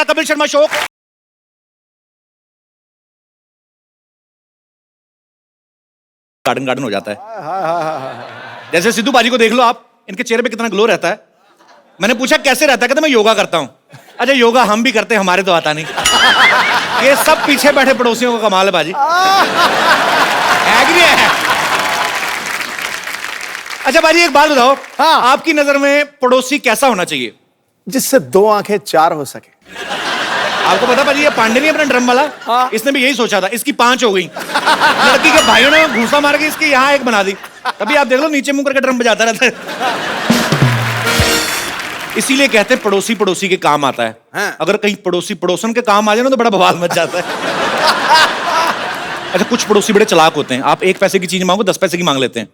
Kapil Sharma show. Garden garden हो जाता है। जैसे सिद्धू बाजी को देख लो आप, इनके चेहरे पे कितना ग्लो रहता है। मैंने पूछा कैसे रहता है, कहते मैं योगा करता हूं। अच्छा योगा हम भी करते हैं, हमारे तो आता नहीं। ये सब पीछे बैठे पड़ोसियों का कमाल है बाजी। है कि नहीं है? अच्छा बाजी एक बात बताओ, हाँ। आपकी नजर में पड़ोसी कैसा होना चाहिए? जिससे 2 आंखें 4 हो सके। आपको पता बाजी, ये पांडे नहीं अपना ड्रम वाला, हाँ। इसने भी यही सोचा था, इसकी 5 हो गई। लड़की के भाइयों ने घूसा मार के इसकी यहाँ 1 बना दी। तभी आप देख लो नीचे मुंह करके ड्रम बजाता रहता है। इसीलिए कहते हैं पड़ोसी पड़ोसी के काम आता है। हाँ। अगर कहीं पड़ोसी पड़ोसन के काम आ जाए ना तो बड़ा बवाल मच जाता है। अच्छा कुछ पड़ोसी बड़े चालाक होते हैं, आप 1 पैसे की चीज मांगो 10 पैसे की मांग लेते हैं।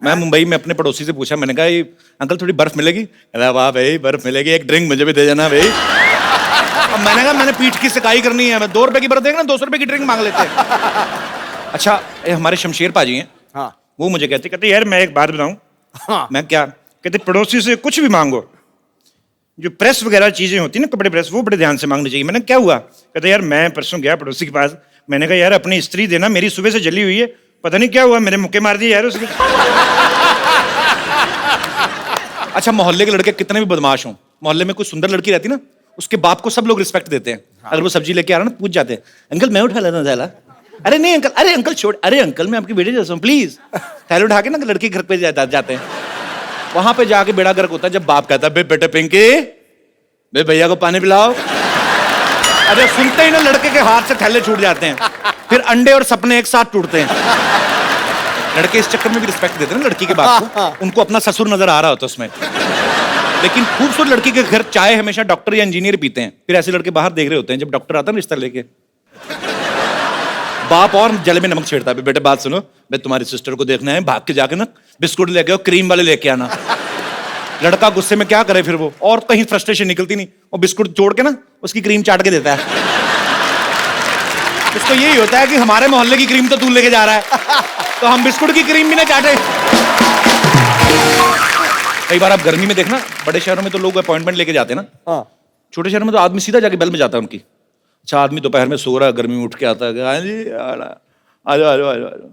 मैं मुंबई में अपने पड़ोसी से पूछा, मैंने कहा ये अंकल थोड़ी बर्फ मिलेगी? अरे वाह भाई बर्फ मिलेगी, एक ड्रिंक मुझे भी दे देना भाई। अब मैंने कहा मैंने पीठ की सिकाई करनी है, मैं 2 रुपए की बर्फ देगा ना 200 रुपए की ड्रिंक मांग लेते हैं। अच्छा हमारे शमशेर पाजी हैं, हाँ। वो मुझे कहते यार मैं एक बात बताऊं। हाँ। मैं क्या? कहते पड़ोसी से कुछ भी मांगो, जो प्रेस वगैरह चीजें होती है ना, कपड़े प्रेस, वो बड़े ध्यान से मांगनी चाहिए। मैंने क्या हुआ? कहते यार मैं परसों गया पड़ोसी के पास, मैंने कहा यार अपनी स्त्री देना, मेरी सुबह से जली हुई है, पता नहीं क्या हुआ, मेरे मुक्के मार दिए यार उसने। अच्छा मोहल्ले के लड़के कितने भी बदमाश हों, मोहल्ले में कोई सुंदर लड़की रहती ना, उसके बाप को सब लोग रिस्पेक्ट देते हैं। अगर वो सब्जी लेके आ रहा ना, पूछ जाते हैं अंकल मैं उठा लेता थैला। अरे नहीं अंकल, अरे अंकल छोड़, अरे अंकल मैं आपकी बेटे जैसा हूँ प्लीज। थैला उठा के ना लड़की घर पे जाते हैं। वहां पे जाके बेड़ा गर्क होता है जब बाप कहता है बे बेटे पिंकी बे भैया को पानी पिलाओ। अरे सुनते ही ना लड़के के हाथ से थैले छूट जाते हैं, फिर अंडे और सपने एक साथ टूटते हैं। लड़के इस चक्कर में भी रिस्पेक्ट देते हैं ना लड़की के बाप को, उनको अपना ससुर नजर आ रहा होता है उसमें। लेकिन खूबसूरत लड़की के घर चाय हमेशा डॉक्टर या इंजीनियर पीते हैं, फिर ऐसे लड़के बाहर देख रहे होते हैं जब डॉक्टर आता है ना रिश्ता लेके। बाप और जले में नमक छेड़ता है, बेटे बात सुनो, मैं तुम्हारी सिस्टर को देखना है, भाग के जाके ना बिस्कुट लेके आओ, क्रीम वाले लेके आना। लड़का गुस्से में क्या करे फिर वो, और कहीं फ्रस्ट्रेशन निकलती नहीं, वो बिस्कुट जोड़ के ना उसकी क्रीम चाट के देता है। उसको यही होता है कि हमारे मोहल्ले की क्रीम तो तू लेके जा रहा है, तो हम बिस्कुट की क्रीम भी ना चाटे। कई बार आप गर्मी में देखना, बड़े शहरों में तो लोग अपॉइंटमेंट लेके जाते हैं ना, हाँ। छोटे शहरों में तो आदमी सीधा जाके बेल में जाता है उनकी। अच्छा आदमी दोपहर में सो रहा है, गर्मी में उठ के आता है, हाँ जी आ जाओ आ जाओ आ जाओ।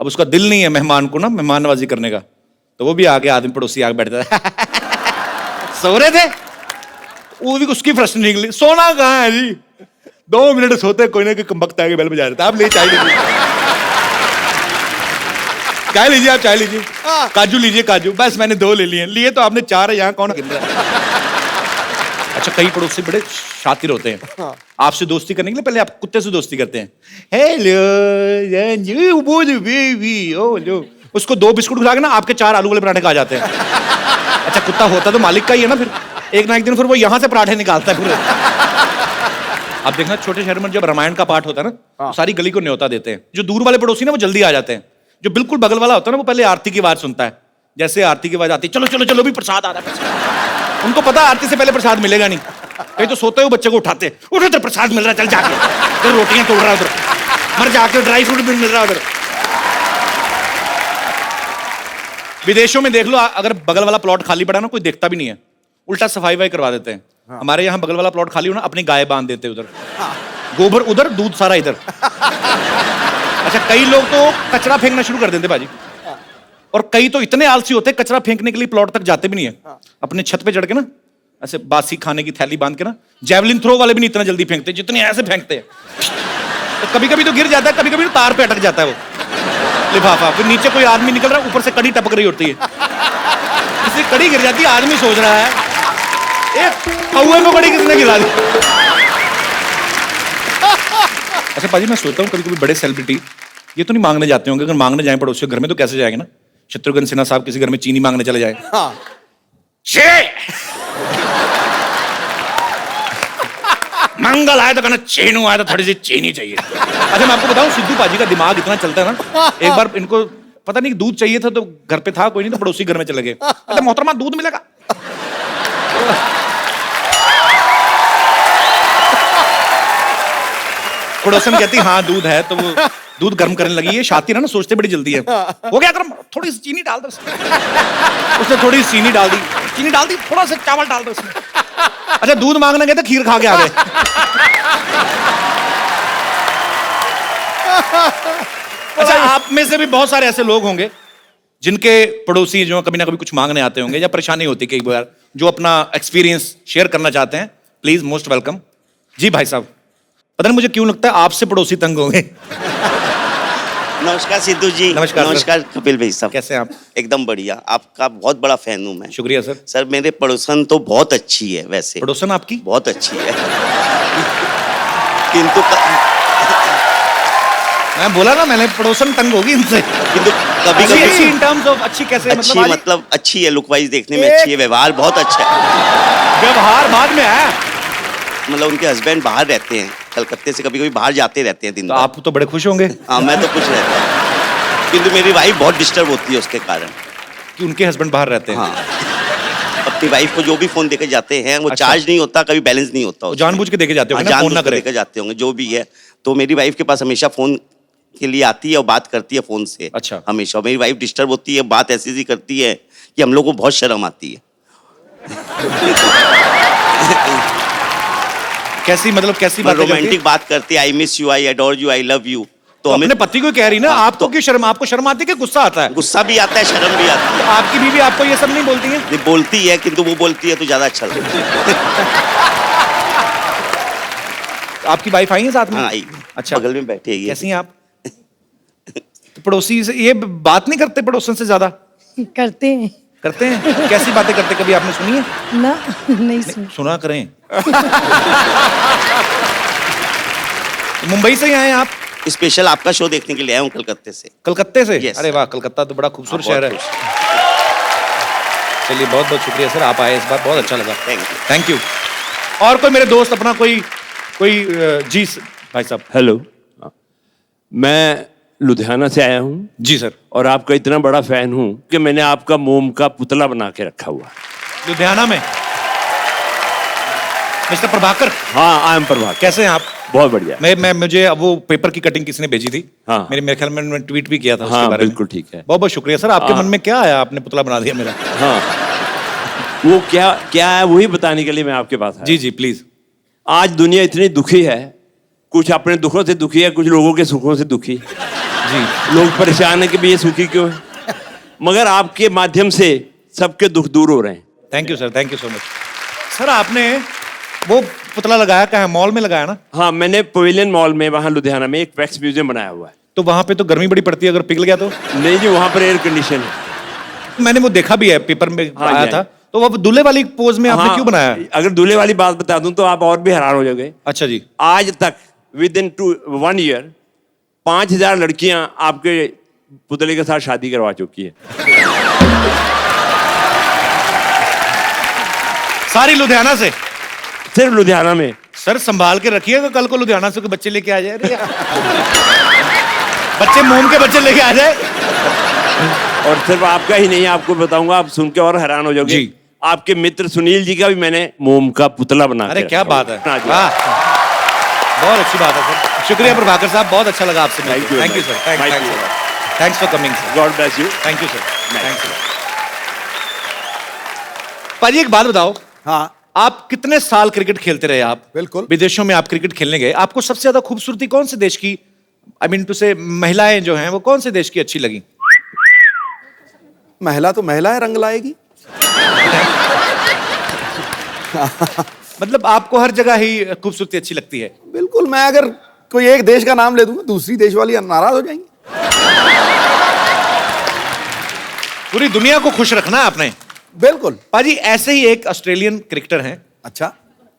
अब उसका दिल नहीं है मेहमान को ना मेहमान नवाजी करने का, तो वो भी आके आदमी पड़ोसी आके बैठता है। सो रहे थे, वो भी उसकी प्रश्न निकली, सोना कहाँ है जी? 2 मिनट सोते कोई ना कोई कमबख्त आके बेल बजा देता है, आप ले चाय लीजिए, चाय लीजिए, आप चाय लीजिए, काजू लीजिए काजू, बस मैंने 2 ले लिए तो आपने 4 है, यहाँ कौन गिन रहा है? अच्छा कई पड़ोसी बड़े शातिर होते हैं, आपसे दोस्ती करने के लिए पहले आप कुत्ते से दोस्ती करते हैं। हेलो बेबी, ओ लो, उसको 2 बिस्कुट खिला के ना आपके 4 आलू वाले पराठे खा जाते हैं। अच्छा कुत्ता होता तो मालिक का ही है ना, फिर एक ना एक दिन फिर वो यहाँ से पराठे निकालता है पूरे। आप देखना छोटे शहर में जब रामायण का पाठ होता है ना, तो सारी गली को न्योता देते हैं। जो दूर वाले पड़ोसी ना वो जल्दी आ जाते हैं, जो बिल्कुल बगल वाला होता है ना वो पहले आरती की आवाज सुनता है। जैसे आरती की आवाज आती है, चलो चलो चलो भी प्रसाद आ रहा है, उनको पता आरती से पहले प्रसाद मिलेगा नहीं, कहीं तो सोते हुए बच्चे को उठाते, उठो तो प्रसाद मिल रहा है, चल जाके तो रोटियां तोड़ रहा है उधर, मर जाके ड्राई फ्रूट भी मिल रहा है उधर। विदेशों में देख लो, अगर बगल वाला प्लॉट खाली पड़ा ना कोई देखता भी नहीं है, उल्टा सफाई वफाई करवा देते हैं। हमारे यहाँ बगल वाला प्लॉट खाली हो ना, अपनी गाय बांध देते उधर, गोबर उधर दूध सारा इधर। अच्छा कई लोग तो कचरा फेंकना शुरू कर देते बाजी, और कई तो इतने आलसी होते हैं कचरा फेंकने के लिए प्लॉट तक जाते भी नहीं है, अपने छत पे चढ़ के ना ऐसे बासी खाने की थैली बांध के ना, जैवलिन थ्रो वाले भी नहीं इतना जल्दी फेंकते जितने ऐसे फेंकते हैं। तो कभी कभी तो गिर जाता है, कभी कभी तो तार पे अटक जाता है वो लिफाफा, फिर नीचे कोई आदमी निकल रहा है, ऊपर से कड़ी टपक रही होती है, इसलिए कड़ी गिर जाती है, आदमी सोच रहा है कौए को कड़ी किसने गिरा दी। अच्छा पाजी मैं सोचता हूँ कभी कभी बड़े सेलिब्रिटी ये तो नहीं मांगने जाते होंगे, अगर मांगने जाए पड़ोसियों के घर में तो कैसे जाएंगे ना? शत्रुघ्न सिन्हा साहब किसी घर में चीनी मांगने चले जाए, मंगल आया तो कहना चीनू आया तो थोड़ी सी चीनी चाहिए। अच्छा मैं आपको बताऊं सिद्धू पाजी का दिमाग इतना चलता है ना, एक बार इनको पता नहीं दूध चाहिए था तो घर पे था कोई नहीं, तो पड़ोसी घर में चले गए, अच्छा मोहतरमा दूध मिलेगा? पड़ोसन कहती हाँ दूध है, तो वो दूध गर्म करने लगी है, शातिर है ना सोचते बड़ी जल्दी है, हो गया गर्म, थोड़ी सी चीनी डाल दो उसने थोड़ी सी चीनी डाल दी, थोड़ा सा चावल डाल दो उसमें, अच्छा, दूध मांगने गए थे, खीर खा के आ गए। अच्छा, आप में से भी बहुत सारे ऐसे लोग होंगे जिनके पड़ोसी जो कभी ना कभी कुछ मांगने आते होंगे या परेशानी होती कई बार, जो अपना एक्सपीरियंस शेयर करना चाहते हैं। Please, most welcome. जी भाई साहब, पता नहीं मुझे क्यों लगता है आपसे पड़ोसी तंग होंगे। नमस्कार सिद्धू जी। नमस्कार सर। नमस्कार कपिल भाई साहब। कैसे हैं आप? एकदम बढ़िया, आपका बहुत बड़ा फैन हूँ मैं। शुक्रिया सर। सर मेरे पड़ोसन तो बहुत अच्छी है वैसे। पड़ोसन आपकी बहुत अच्छी है। किंतु मैं बोला ना, मैंने पड़ोसन तंग होगी इनसे। कभी अच्छी कभी इन टर्म्स ऑफ अच्छी कैसे? अच्छी आज- मतलब अच्छी है, लुक वाइज देखने में अच्छी है, व्यवहार बहुत अच्छा है। व्यवहार बाद में आया। मतलब उनके हस्बैंड बाहर रहते हैं कलकत्ते से, कभी कभी बाहर जाते रहते हैं दिन तो भर। आप तो बड़े खुश होंगे हाँ, मैं तो कुछ रहता हूँ, किंतु मेरी वाइफ बहुत डिस्टर्ब होती है उसके कारण। कि उनके हस्बैंड बाहर रहते हैं। हाँ, अपनी वाइफ को जो भी फोन देके जाते हैं वो अच्छा। चार्ज नहीं होता, कभी बैलेंस नहीं होता वो उसमें। जानबूझ के देके जाते हाँ, होंगे ना, फोन ना जानबूझ के करे। लेकर जाते होंगे जो भी है। तो मेरी वाइफ के पास हमेशा फोन के लिए आती है और बात करती है फोन से। अच्छा। हमेशा मेरी वाइफ डिस्टर्ब होती है, बात ऐसी ऐसी करती है कि हम लोग को बहुत शर्म आती है। कैसी मतलब कैसी बात रोमांटिक बात करती है, I miss you, I adore you, I love you. तो हमें अपने पति को कह रही ना, हाँ, आपको क्यों शर्म? आपको शर्म आती है कि गुस्सा आता है? गुस्सा भी आता है, शर्म भी आती है। आपकी बीवी आपको ये सब नहीं बोलती है? ये बोलती है, किंतु वो बोलती है तो ज्यादा अच्छा लगता है। आपकी वाइफ आई है साथ में? हाँ, आई। अच्छा, बगल में बैठी है ये। कैसी हैं आप? तो पड़ोसी से ये बात नहीं करते पड़ोसन से ज्यादा? करते हैं करते हैं। कैसी बातें करते, कभी आपने सुनी है? ना, नहीं सुन। सुना करें। मुंबई से ही आए हैं आप? स्पेशल आपका शो देखने के लिए आया हूँ कलकत्ते से। कलकत्ते से? Yes, अरे sir। वाह, कलकत्ता तो बड़ा खूबसूरत हाँ, शहर है। बहुत चलिए, बहुत बहुत शुक्रिया सर, आप आए इस बार, बहुत अच्छा लगा। Thank you। Thank you. और कोई मेरे दोस्त अपना कोई कोई जी भाई साहब। हेलो, मैं लुधियाना से आया हूँ जी सर। और आपका इतना बड़ा फैन हूँ कि मैंने आपका मोम का पुतला बना के रखा हुआ है। लुधियाना में मिस्टर प्रभाकर। हाँ, आई एम प्रभाकर। कैसे हैं आप? बहुत बढ़िया। मैं मुझे अब वो पेपर की कटिंग किसी ने भेजी थी। हाँ। मेरे ख्याल में मैंने ट्वीट भी किया था उसके हाँ, बारे में। बिल्कुल ठीक है। बहुत बहुत शुक्रिया सर। आपके हाँ। मन में क्या आया, आपने पुतला बना दिया मेरा? हाँ, वो क्या क्या है वही बताने के लिए मैं आपके पास आया। जी जी प्लीज। आज दुनिया इतनी दुखी है, कुछ अपने दुखों से दुखी है, कुछ लोगों के सुखों से दुखी। जी लोग परेशान है कि भी ये सुखी क्यों है, मगर आपके माध्यम से सबके दुख दूर हो रहे हैं। Thank you sir, thank you so much. Sir आपने वो पुतला लगाया कहाँ है? मॉल में लगाया ना? हाँ, मैंने पवेलियन मॉल में वहाँ लुधियाना में एक वैक्स म्यूजियम बनाया हुआ है। तो वहां पे तो गर्मी बड़ी पड़ती है, अगर पिघल गया तो? नहीं जी, वहाँ पर एयर कंडीशन है। मैंने वो देखा भी है, पेपर में हाँ, आया जी, था। तो वो दूल्हे वाली पोज में आपने हाँ, क्यों बनाया? अगर दूल्हे वाली बात बता दूं तो आप और भी हैरान हो जाओगे। अच्छा जी। आज तक विद इन 1 ईयर 5000 लड़कियां आपके पुतले के साथ शादी करवा चुकी है। सारी लुधियाना से? सिर्फ लुधियाना में। सर संभाल के रखिएगा, कल को लुधियाना से कोई बच्चे लेके आ जाए। अरे बच्चे मोम के बच्चे लेके आ जाए। और सिर्फ आपका ही नहीं, आपको बताऊंगा, आप सुन के और हैरान हो जाओगे। जी। आपके मित्र सुनील जी का भी मैंने मोम का पुतला बना अरे के क्या रखा बात हुआ है, हाँ जी। वाह, बहुत अच्छी बात है सर। शुक्रिया प्रभाकर साहब, बहुत अच्छा लगा आपसे Thank you, thank you sir, Thank you. Thanks for coming sir. God bless you. Thank you sir, thanks. पाजी एक बात बताओ, हाँ, आप कितने साल क्रिकेट खेलते रहे? आप बिल्कुल। विदेशों में आप क्रिकेट खेलने गए, आपको सबसे ज्यादा खूबसूरती कौन से देश की, आई मीन टू से महिलाएं जो हैं वो कौन से देश की अच्छी लगी? महिला तो महिला है, रंग लाएगी। मतलब आपको हर जगह ही खूबसूरती अच्छी लगती है? बिल्कुल, मैं अगर कोई एक देश का नाम ले दूंगा, दूसरी देश वाली नाराज हो जाएंगी। पूरी दुनिया को खुश रखना है आपने। बिल्कुल। पाजी ऐसे ही एक ऑस्ट्रेलियन क्रिकेटर हैं अच्छा,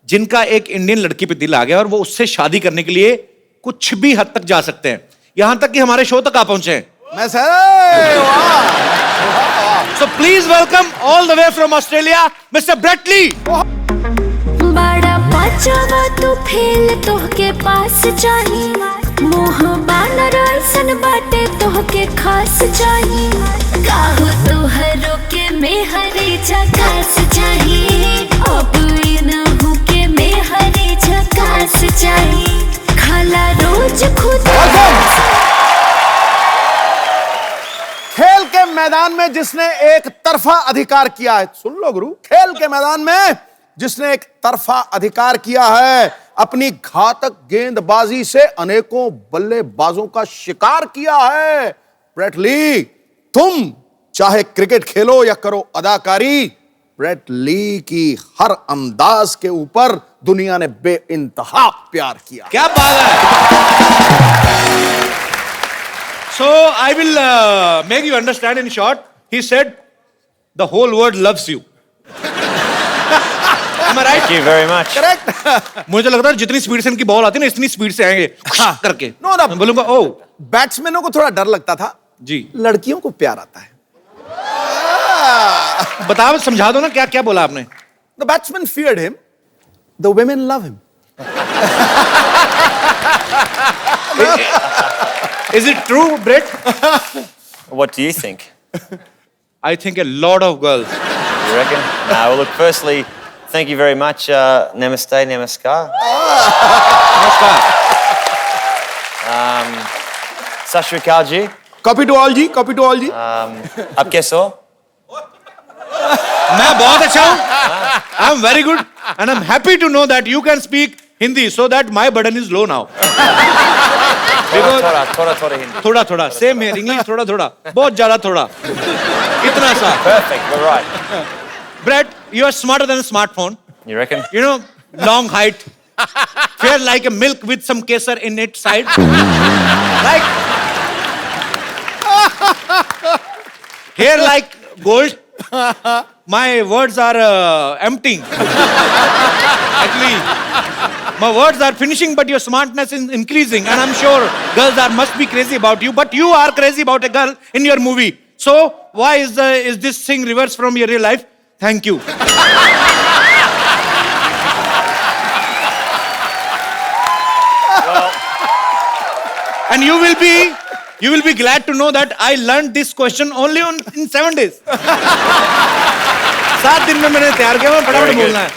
जिनका एक इंडियन लड़की पे दिल आ गया और वो उससे शादी करने के लिए कुछ भी हद तक जा सकते हैं, यहां तक कि हमारे शो तक आ पहुंचे हैं। मैं सर, वाह, so please welcome all the way from Australia mister Brett Lee. बड़ा पाचवा तू फेल तोहके पास चाही, मोह बानर ऐसन बाटे तोहके खास चाही, काहो तोहरो के मेहरी झकास चाही, अब इनहु के मेहरी झकास चाही, खाला रोज खुद। खेल के मैदान में जिसने एक तरफा अधिकार किया है, सुन लो गुरु, खेल के मैदान में जिसने एक तरफा अधिकार किया है, अपनी घातक गेंदबाजी से अनेकों बल्लेबाजों का शिकार किया है। ब्रेट ली, तुम चाहे क्रिकेट खेलो या करो अदाकारी, ब्रेट ली की हर अंदाज के ऊपर दुनिया ने बेइंतहा प्यार किया। क्या बात है। So I will make you understand in short. He said, the whole world loves you. Am I right? Thank you very much. Correct. मुझे लगता है जितनी स्पीड से इनकी बॉल आती है ना, इतनी स्पीड से आएंगे करके। No, no. मैं बोलूंगा ओ बैट्समैनों को थोड़ा डर लगता था, जी। लड़कियों को प्यार आता है। बताओ, समझा दो ना, क्या क्या बोला आपने? The batsman feared him. The women love him. Is it true, Brett? What do you think? I think a lot of girls. You reckon? No, well, look, firstly, thank you very much. Namaste, namaskar. नमस्कार। Sat Shri Akal ji. Copy to all ji, copy to all ji. Aap kaise ho? मैं बहुत अच्छा हूँ। I'm very good and I'm happy to know that you can speak Hindi so that my burden is low now. Thoda Hindi. थोड़ा थोड़ा same है, English थोड़ा थोड़ा, बहुत ज्यादा थोड़ा, इतना सा। Perfect, we're right. Brett, you are smarter than a smartphone. You reckon? You know, long height, fair like a milk with some kesar in its side. Like hair like gold. My words are emptying. Actually, my words are finishing, but your smartness is increasing, and I'm sure girls must be crazy about you. But you are crazy about a girl in your movie. So why is this thing reversed from your real life? Thank you. And you will be glad to know that I learned this question only in 7 days. 7 दिन में मैंने तैयार किया, मैं फटाफट बोलना है.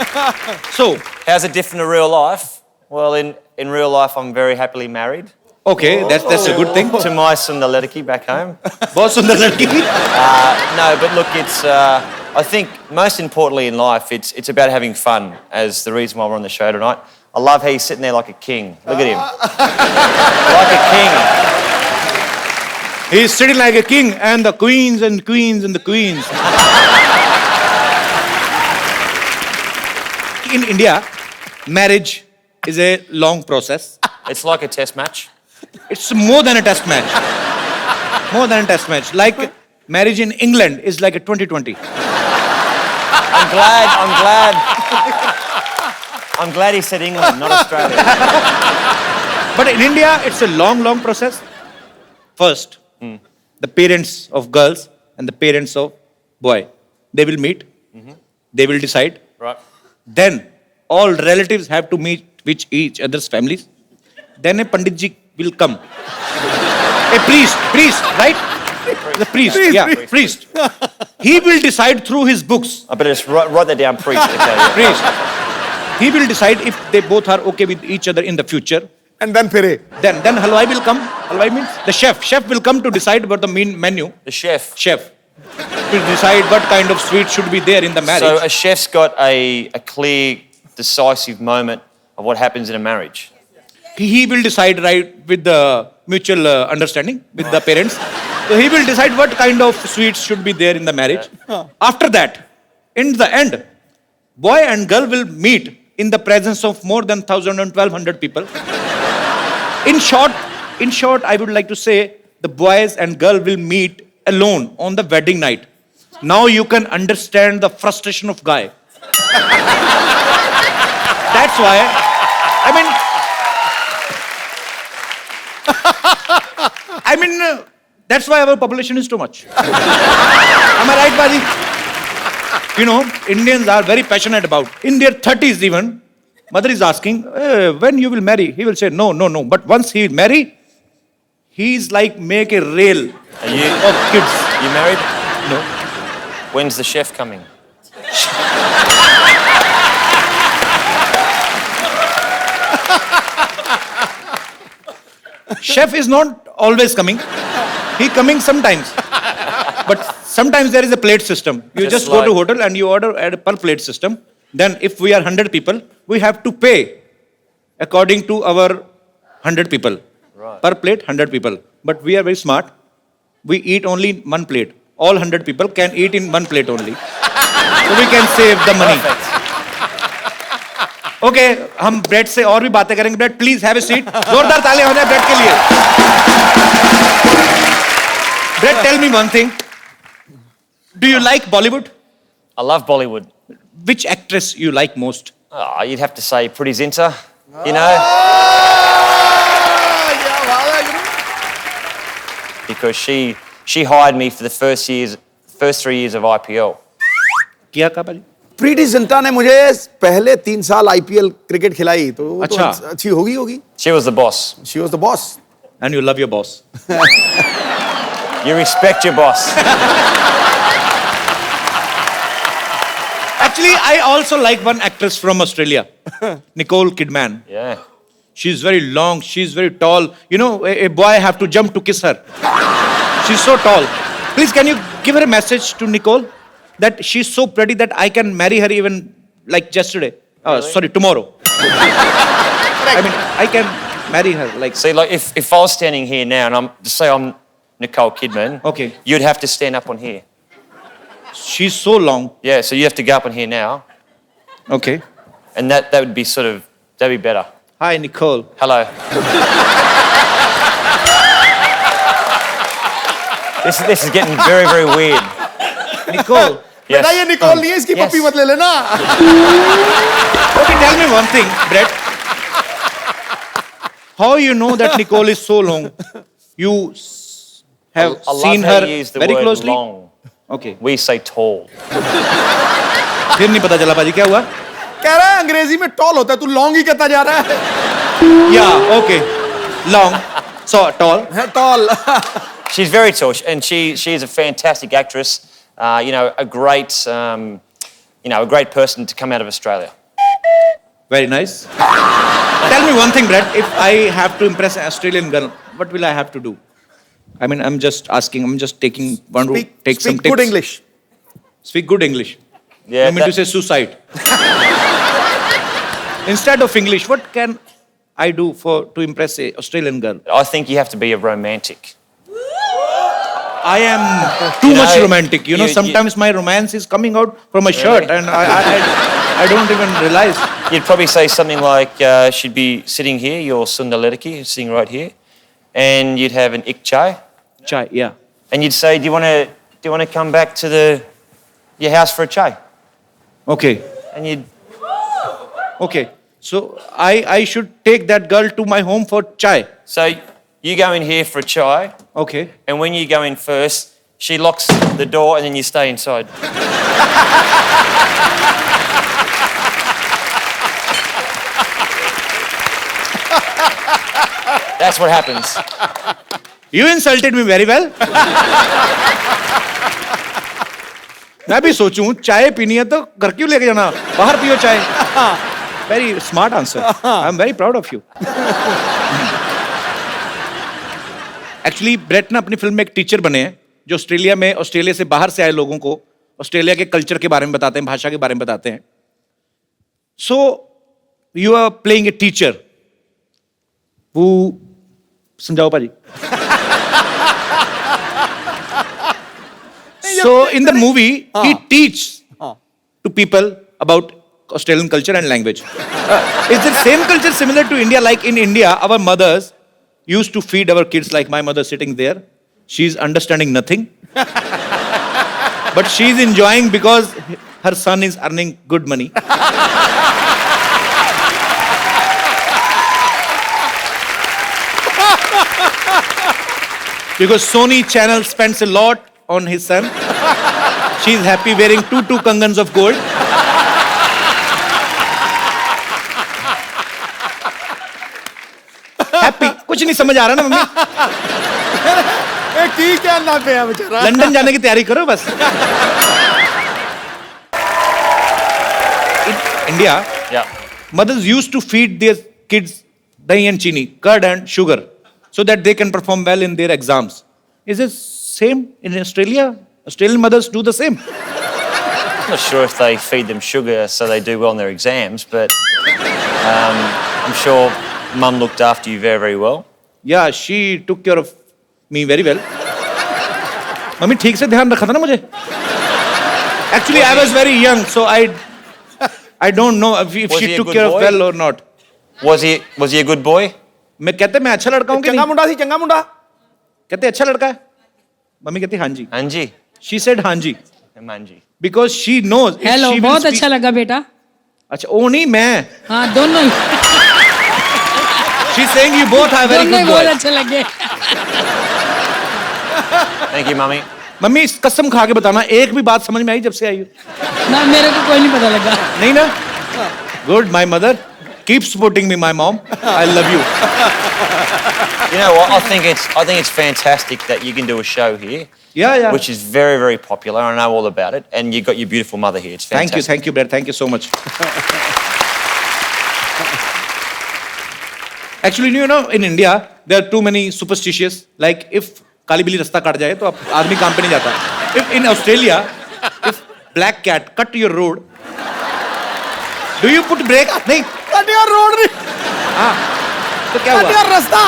So, How's it different to real life? Well, in real life, I'm very happily married okay, that's a good thing. to my Sundar Ledaki back home. बहुत सुंदर लड़की थी. No, but look, it's. I think most importantly in life, it's about having fun. As the reason why we're on the show tonight, I love how he's sitting there like a king. Look at him, like a king. He's sitting like a king, and the queens and queens and the queens. In India, marriage is a long process. It's like a test match. It's more than a test match. More than a test match. Like marriage in England is like a 2020. I'm glad he said England, not Australia. But in India, it's a long, long process. First, the parents of girls and the parents of boy, they will meet. They will decide. Right. Then all relatives have to meet with each other's families. Then a Pandit ji will come. A priest, right? The priest, priest. He will decide through his books. I better just write that down, priest. Okay, yeah. Priest. He will decide if they both are okay with each other in the future. And then फिरे। Then halwai will come. Halwai means the chef. Chef will come to decide about the main menu. The chef. Chef will decide what kind of sweet should be there in the marriage. So a chef's got a clear, decisive moment of what happens in a marriage. He will decide right with the mutual understanding with the parents. So he will decide what kind of sweets should be there in the marriage. After that, in the end, boy and girl will meet in the presence of more than 1,000 and 1,200 people. In short, I would like to say the boys and girl will meet alone on the wedding night. Now you can understand the frustration of guy. That's why, that's why our population is too much. Am I right, Baji? You know, Indians are very passionate about. In their 30s even, mother is asking, when you will marry? He will say, no. But once he will marry, he's like make a rail of kids. You married? No. When's the chef coming? Chef is not always coming. He coming sometimes. But sometimes there is a plate system. You just go to hotel and you order at a per plate system. Then if we are 100 people, we have to pay according to our 100 people. Right. Per plate, 100 people. But we are very smart. We eat only in one plate. All 100 people can eat in one plate only. So we can save the money. Okay, हम Brett से और भी बातें करेंगे. Brett, please have a seat. जोरदार ताली हो जाए ब्रेड के लिए. Brett, tell me one thing. Do you like Bollywood? I love Bollywood. Which actress you like most? Oh, you'd have to say Pretty Zinta, you know, because she hired me for the first 3 years of IPL. किया का भाई? प्रीति जिंटा ने मुझे पहले 3 साल IPL cricket खिलाई, तो वो अच्छा. तो अच्छी होगी. She was the boss. She was the boss. And you love your boss. You respect your boss. Actually, I also like one actress from Australia, Nicole Kidman. Yeah. She's very long, she's very tall. You know, a boy have to jump to kiss her. She's so tall. Please, can you give her a message to Nicole that she's so pretty that I can marry her even like yesterday? Sorry, tomorrow. I mean, I can marry her like. See, like if I was standing here now and I'm Nicole Kidman, Okay. you'd have to stand up on here. She's so long. Yeah, so you have to go up on here now, Okay. and that would be that'd be better. Hi, Nicole. Hello. This is getting very, very weird. Nicole. Yes. बेटा ये Nicol नहीं है, इसकी Yes. पप्पी मत ले लेना. Okay, tell me one thing, Brett. How you know that Nicole is so long? You have I love seen how her you use the very word closely? long. Okay. We say tall. फिर नहीं पता चला पाजी क्या हुआ? कह रहा है अंग्रेजी में टॉल होता है, तू लॉन्ग ही कहता जा रहा है. Yeah, okay. Long. So tall. Tall. She's very tall, and she is a fantastic actress. You know, a great a great person to come out of Australia. Very nice. Tell me one thing, Brett. If I have to impress an Australian girl, what will I have to do? I mean, I'm just asking. I'm just taking one route. Take some Speak tips. good English. Speak good English. Yeah. You mean to say suicide? Instead of English, what can I do to impress a Australian girl? I think you have to be a romantic. I am too much know, romantic. You know, sometimes my romance is coming out from my shirt, and I don't even realize. You'd probably say something like, she'd be sitting here, your Sundar Ledaki, sitting right here, and you'd have an ik chai, Chai, yeah. and you'd say, do you want to come back to your house for a chai? Okay, And you'd okay. So I should take that girl to my home for chai. so you go in here for a chai, Okay. and when you go in first, she locks the door, and then you stay inside. That's what happens. You insulted me very well. मैं भी सोचूं चाय पीनी है तो घर क्यों लेके जाना, बाहर पियो चाय. Very smart answer. I'm very proud of you. Actually, Brett ना अपनी फिल्म में एक टीचर बने हैं जो ऑस्ट्रेलिया से बाहर से आए लोगों को ऑस्ट्रेलिया के कल्चर के बारे में बताते हैं, भाषा के बारे में बताते हैं. So you are playing a teacher who समझाओ पाजी. So in the movie, he teaches to people about Australian culture and language. Is the same culture similar to India? Like in India, our mothers used to feed our kids like my mother sitting there. She's understanding nothing. But she's enjoying because her son is earning good money. Because Sony Channel spends a lot on his son. She's happy wearing two kangans of gold. Happy. कुछ नहीं समझ आ रहा ना mummy. की क्या ना पे है बेचारा. लंदन जाने की तैयारी करो बस. In India, Yeah. mothers used to feed their kids dahi and chini, curd and sugar, so that they can perform well in their exams. Is it same in Australia? Australian mothers do the same. I'm not sure if they feed them sugar so they do well in their exams, but I'm sure Mum looked after you very, very well. Yeah, she took care of me very well. Mummy ठीक से ध्यान रखा था ना मुझे. Actually, I was very young, so I don't know if Was she he a took good care of boy? well or not. Was he a good boy? मैं कहते मैं अच्छा लड़का हूँ कि चंगा नहीं? मुंडा थी, चंगा मुंडा. कहते अच्छा लड़का है. मम्मी कहती हाँ जी. Anji. She said हाँ जी Manji. because she knows. if hello, she will बहुत speak- अच्छा लगा बेटा. अच्छा वो नहीं मैं. हाँ दोनों ही She's saying you both are very दोनों ही good बहुत boys. अच्छे लगे. Thank you, Mummy. मम्मी इस कसम खा के बताना एक भी बात समझ में आई जब से आई हो? ना मेरे को कोई नहीं पता लगा. नहीं ना? Good, my mother. Keep supporting me, my mom. I love you. You know what? I think it's fantastic that you can do a show here, Yeah, yeah. which is very, very popular. I know all about it, and you've got your beautiful mother here. It's fantastic. Thank you, Brad. Thank you so much. Actually, you know, in India, there are too many superstitious. Like, if काली बिल्ली रास्ता काट जाए तो आप आदमी काम पे नहीं जाता. If in Australia, if black cat cut your road, do you put brake? नहीं. Cut your road नहीं. हाँ. तो क्या Cut हुआ? your rasta.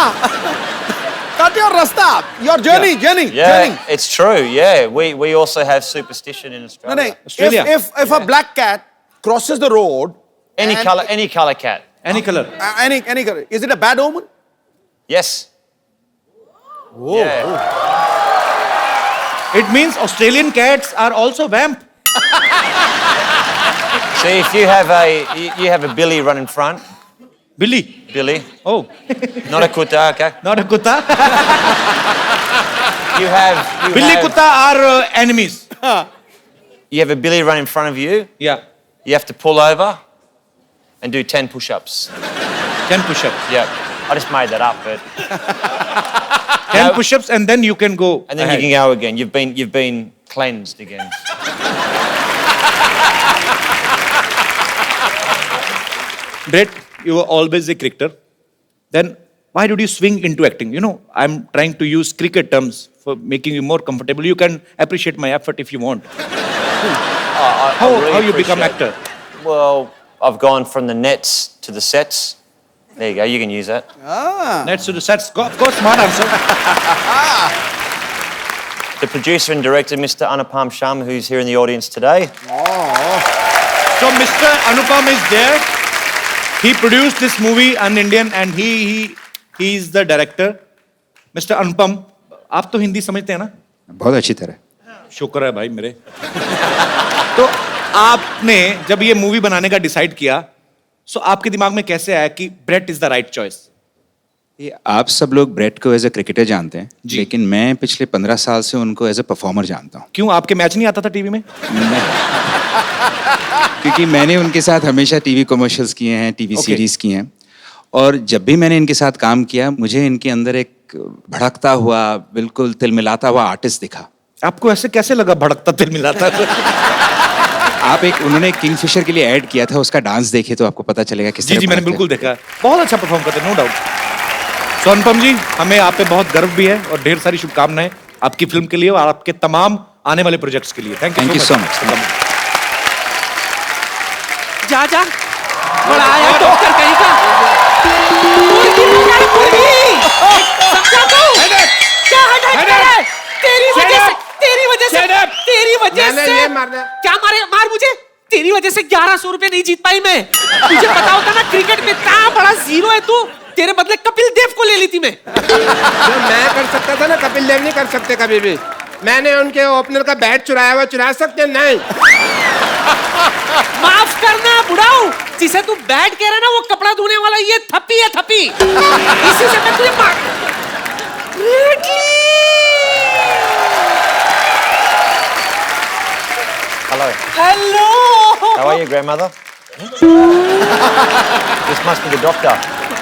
Cut your rasta. Your journey, journey, Yeah, journey. it's true. Yeah, we also have superstition in No, Australia. no. Australia. If a black cat crosses the road, Any and- color cat. Any color. any color, is it a bad omen? Yes. Yeah. It means Australian cats are also vamp. See, if you have a billy run in front, Billy. Billy, Oh, not a kutta, okay? not a kutta. Billy have kutta are enemies. you have a billy run in front of you. Yeah. You have to pull over and do 10 push-ups. 10 push-ups. Yeah, I just made that up, but 10 No. push-ups and then you can go. and then ahead. you can go again. You've been cleansed again. Brett, you were always a cricketer. Then why did you swing into acting? You know, I'm trying to use cricket terms for making you more comfortable. You can appreciate my effort if you want. I How really you become appreciate actor? it. Well, I've gone from the nets to the sets. There you go. You can use that. Let's do the sets. Of course, smart answer. The producer and director, Mr. Anupam Sharma, who's here in the audience today. So Mr. Anupam is there. He produced this movie, An Indian, and he is the director. Mr. Anupam, आप तो हिंदी समझते हैं ना? बहुत अच्छी तरह. शुक्र है भाई मेरे. तो आपने जब ये मूवी बनाने का डिसाइड किया, सो आपके दिमाग में कैसे आया कि Brett is the right choice? ये आप सब लोग ब्रेट को एज अ क्रिकेटर जानते हैं, जी. लेकिन मैं पिछले 15 साल से उनको एज अ परफॉर्मर जानता हूँ. क्यों आपके मैच नहीं आता था टीवी में? क्योंकि मैंने उनके साथ हमेशा टीवी कमर्शियल्स किए हैं, टीवी Okay. सीरीज किए हैं, और जब भी मैंने इनके साथ काम किया मुझे इनके अंदर एक भड़कता हुआ, बिल्कुल तिलमिलाता हुआ आर्टिस्ट दिखा. आपको ऐसे कैसे लगा भड़कता तिल मिलाता? आप उन्होंने किंगफिशर के लिए ऐड किया था, उसका डांस देखे तो आपको पता चलेगा किस जी तरह जी मैंने भड़कते बिल्कुल देखा. बहुत अच्छा परफॉर्म करते हैं, नो डाउट. सो अनुपम जी, हमें आप पे बहुत गर्व भी है और ढेर सारी शुभकामनाएं आपकी फिल्म के लिए और आपके तमाम आने वाले प्रोजेक्ट्स के लिए. Thank you so much. जा जा बड़ा आया डॉक्टर कहीं का मुर्गी बना मुर्गी समझा तो क्या हटाए तेरी वजह से क्या मार मुझे तेरी वजह से 1100 रुपए नहीं जीत पाई मैं. तुझे पता होता ना क्रिकेट में इतना बड़ा जीरो है तू. तेरे बदले कपिल देव को ले ली थी मैं. जो मैं कर सकता था ना कपिल देव नहीं कर सकते कभी भी. मैंने उनके ओपनर का बैट चुरा सकते नहीं. माफ करना बुढ़ाऊ, जिसे तू बैट कह रहा है ना वो कपड़ा धोने वाला ये थप्पी है थप्पी. इसी से मैं तुझे मार. Hello. Hello. How are you, grandmother? This must be the doctor.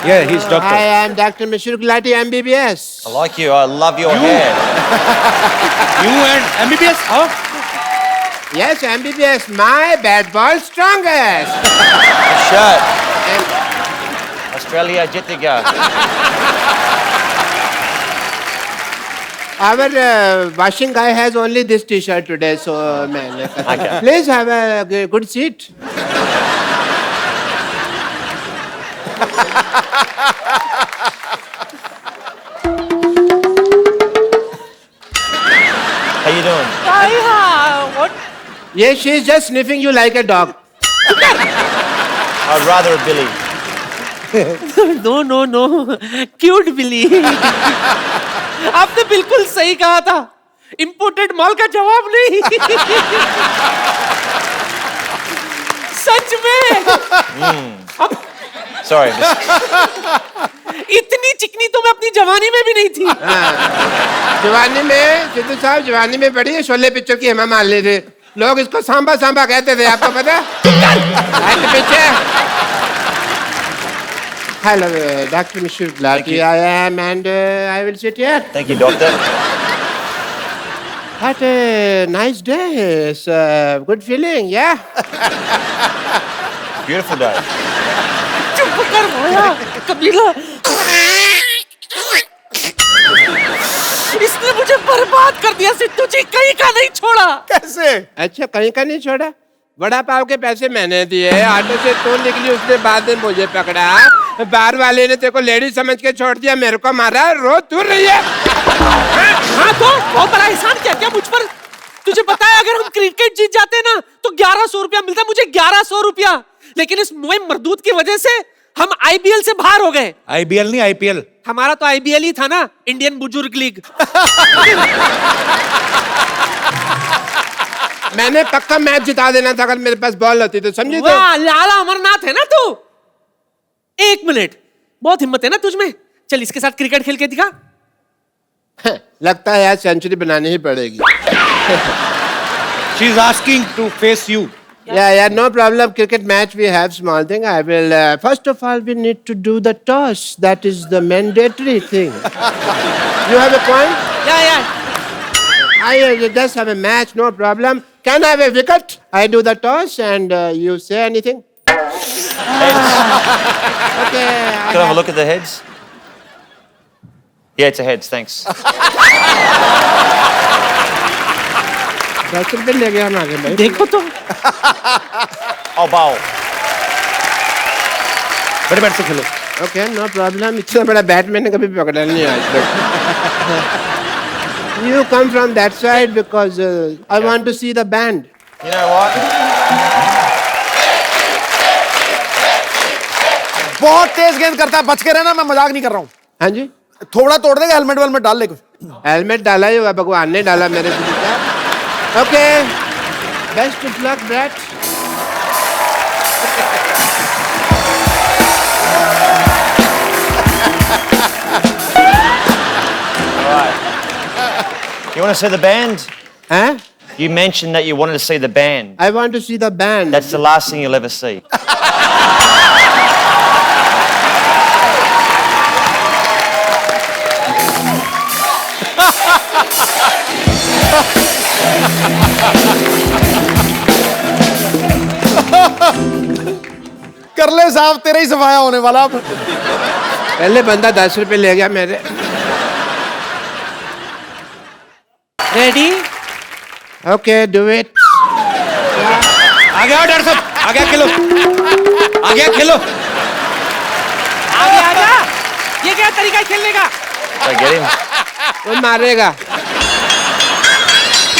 Yeah, he's doctor. I am Dr. Mishra Gulati, MBBS. I like you. I love your hair. You and MBBS? How? Yes, MBBS, my bad ball strongest. Shirt. Australia Jittiga. Our washing guy has only this T-shirt today, so man, Okay. please have a good seat. How you doing? What? Yes, she's just sniffing you like a dog. I'd rather a Billy. No. Cute Billy आपने बिल्कुल सही कहा था imported माल का जवाब नहीं सच में Sorry. इतनी चिकनी तो मैं अपनी जवानी में भी नहीं थी जवानी में सिद्धू साहब जवानी में बड़ी है शोले पिक्चर की हेमा मालिनी थे लोग इसको सांबा सांबा कहते थे आपको पता है पीछे hello doctor Mishra Gulati I am and I will sit here Thank you, doctor. What a nice day. It's a good feeling, yeah? Beautiful day. चुप कर भैया कबीला इसने मुझे बर्बाद कर दिया सिद्धू जी कहीं का नहीं छोड़ा कैसे? अच्छा कहीं का नहीं छोड़ा बड़ा पाव के पैसे मैंने दिए ऑटो से तू निकली उसने बाद में मुझे पकड़ा बार वाले ने तेरे को लेडी समझ के छोड़ दिया मेरे को मारा रो तू रही है हाँ तो बहुत बड़ा एहसान किया क्या मुझ पर तुझे पता है अगर हम क्रिकेट जीत जाते ना तो 1100 रुपया मिलता मुझे 1100 रुपया लेकिन इस मोए मरदूत की वजह से हम आईबीएल से बाहर हो गए आईबीएल नहीं आईपीएल हमारा तो आईबीएल ही था ना इंडियन बुजुर्ग लीग मैंने पक्का मैच जिता देना था अगर मेरे पास बॉल होती तो समझी तो वाह लाला अमरनाथ है ना तू 1 मिनट बहुत हिम्मत है ना तुझ में चल इसके साथ क्रिकेट खेल के दिखा लगता है यार सेंचुरी बनानी ही पड़ेगी she is asking to face you Yeah, no problem. Cricket match, we have small thing. I will, first of all, we need to do the toss. That is the mandatory thing. You have a point? yeah I just have a match, no problem. Can I have a wicket? I do the toss and you say anything? Heads. Okay. Can I have a look at the heads? Yeah, it's a heads, thanks. 10 रुपए ले गया हम आगे भाई देखो तो I'll bowl. बड़े bat से खेलो ओके नो प्रॉब्लम इतना बड़ा बैट मैंने कभी पकड़ा नहीं आज तक you come from that side because I want to see the band You know what? बहुत तेज गेंद करता है बच के रहना मैं मजाक नहीं कर रहा हूँ हाँ जी थोड़ा तोड़ देगा हेलमेट वेलमेट डाल ले कुछ हेलमेट डाला ही हुआ भगवान ने डाला मेरे को okay best of luck brat You want to see the band? Huh? You mentioned that you wanted to see the band. I want to see the band. That's the last thing you'll ever see. कर ले साहब तेरा ही सफाया होने वाला अब पहले बंदा 10 रुपए ले गया मेरे रेडी ओके डू इट आ गया डर सब आ गया खेलो आ गया खेलो आगे आजा ये क्या तरीका है खेलने का So get him. वो मारेगा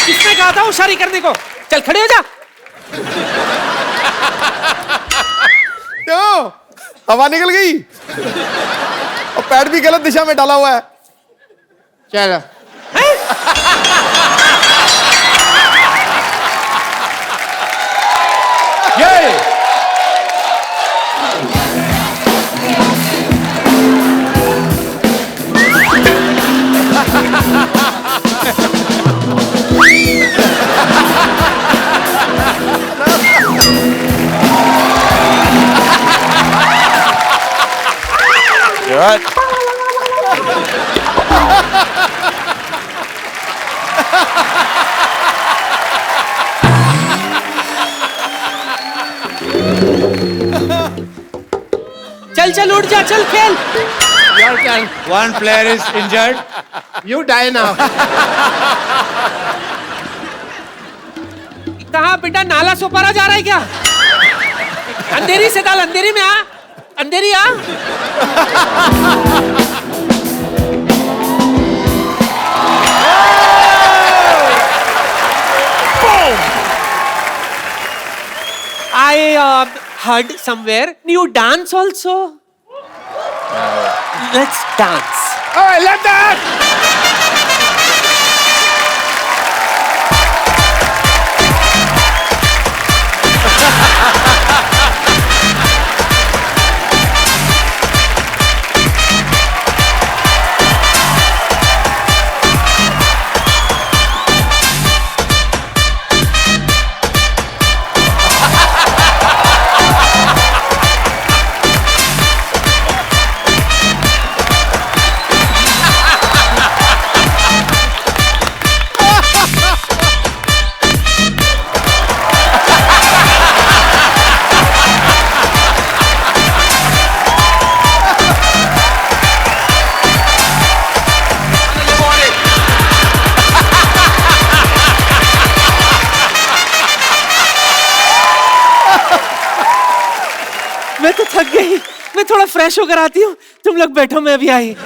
किसने कहा था होशियारी करने को चल खड़े हो जा क्यों हवा निकल गई और पैड भी गलत दिशा में डाला हुआ है चलो ये You alright? चल चल उठ जा चल खेल your turn one player is injured You die now. कहाँ बेटा नाला सोपारा जा रहा है क्या? अंधेरी से डाल, अंधेरी में आ, अंधेरी आ. I heard somewhere you dance also. Let's dance. Oh, I love that. मैं तो थक गई, मैं थोड़ा फ्रेश होकर आती हूँ, तुम लोग बैठो, मैं अभी आई.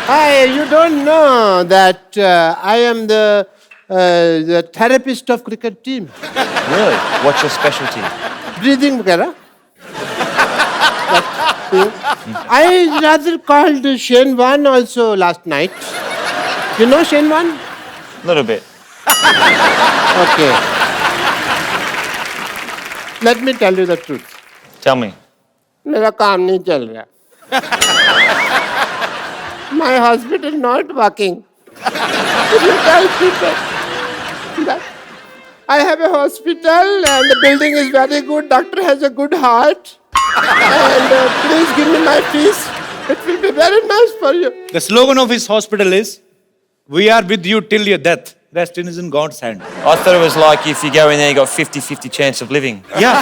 Hi, you don't know that I am the therapist of cricket team. Really? What's your specialty? Breathing वगैरह. I rather called Shane Warne also last night. You know Shane Warne? Little bit. Okay. Let me tell you the truth. Tell me. मेरा काम नहीं चल रहा. My hospital not working. You tell people that I have a hospital and the building is very good. Doctor has a good heart. And please give me my fees. It will be very nice for you. The slogan of his hospital is, "We are with you till your death. Rest is in God's hand." I thought it was like if you go in there, you got 50-50 chance of living. Yeah,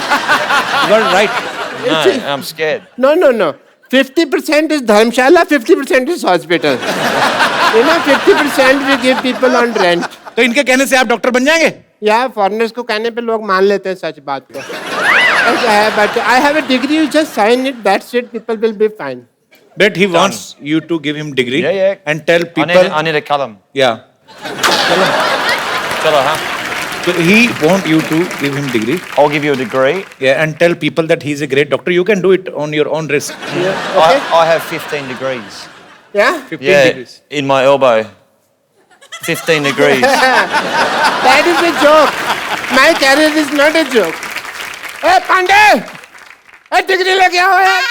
you got it right. No, I'm scared. No. 50% is Dharmshala, 50% is hospital. You know, 50% we give people on rent. तो इनके कहने से आप doctor बन जाएंगे? या foreigners को कहने पे लोग मान लेते हैं सच बात को. ऐसा है, but I have a degree, you just sign it, that's it, people will be fine. But he wants you to give him degree Yeah. and tell people. I need a column. Yeah. Chalo, huh? So he want you to give him degree. I'll give you a degree. Yeah, and tell people that he's a great doctor. You can do it on your own risk. Okay? I have 15 degrees. Yeah? 15 degrees. In my elbow. 15 degrees. That is a joke. My career is not a joke. Hey, Pandey! Hey, degree लेके आओ यार.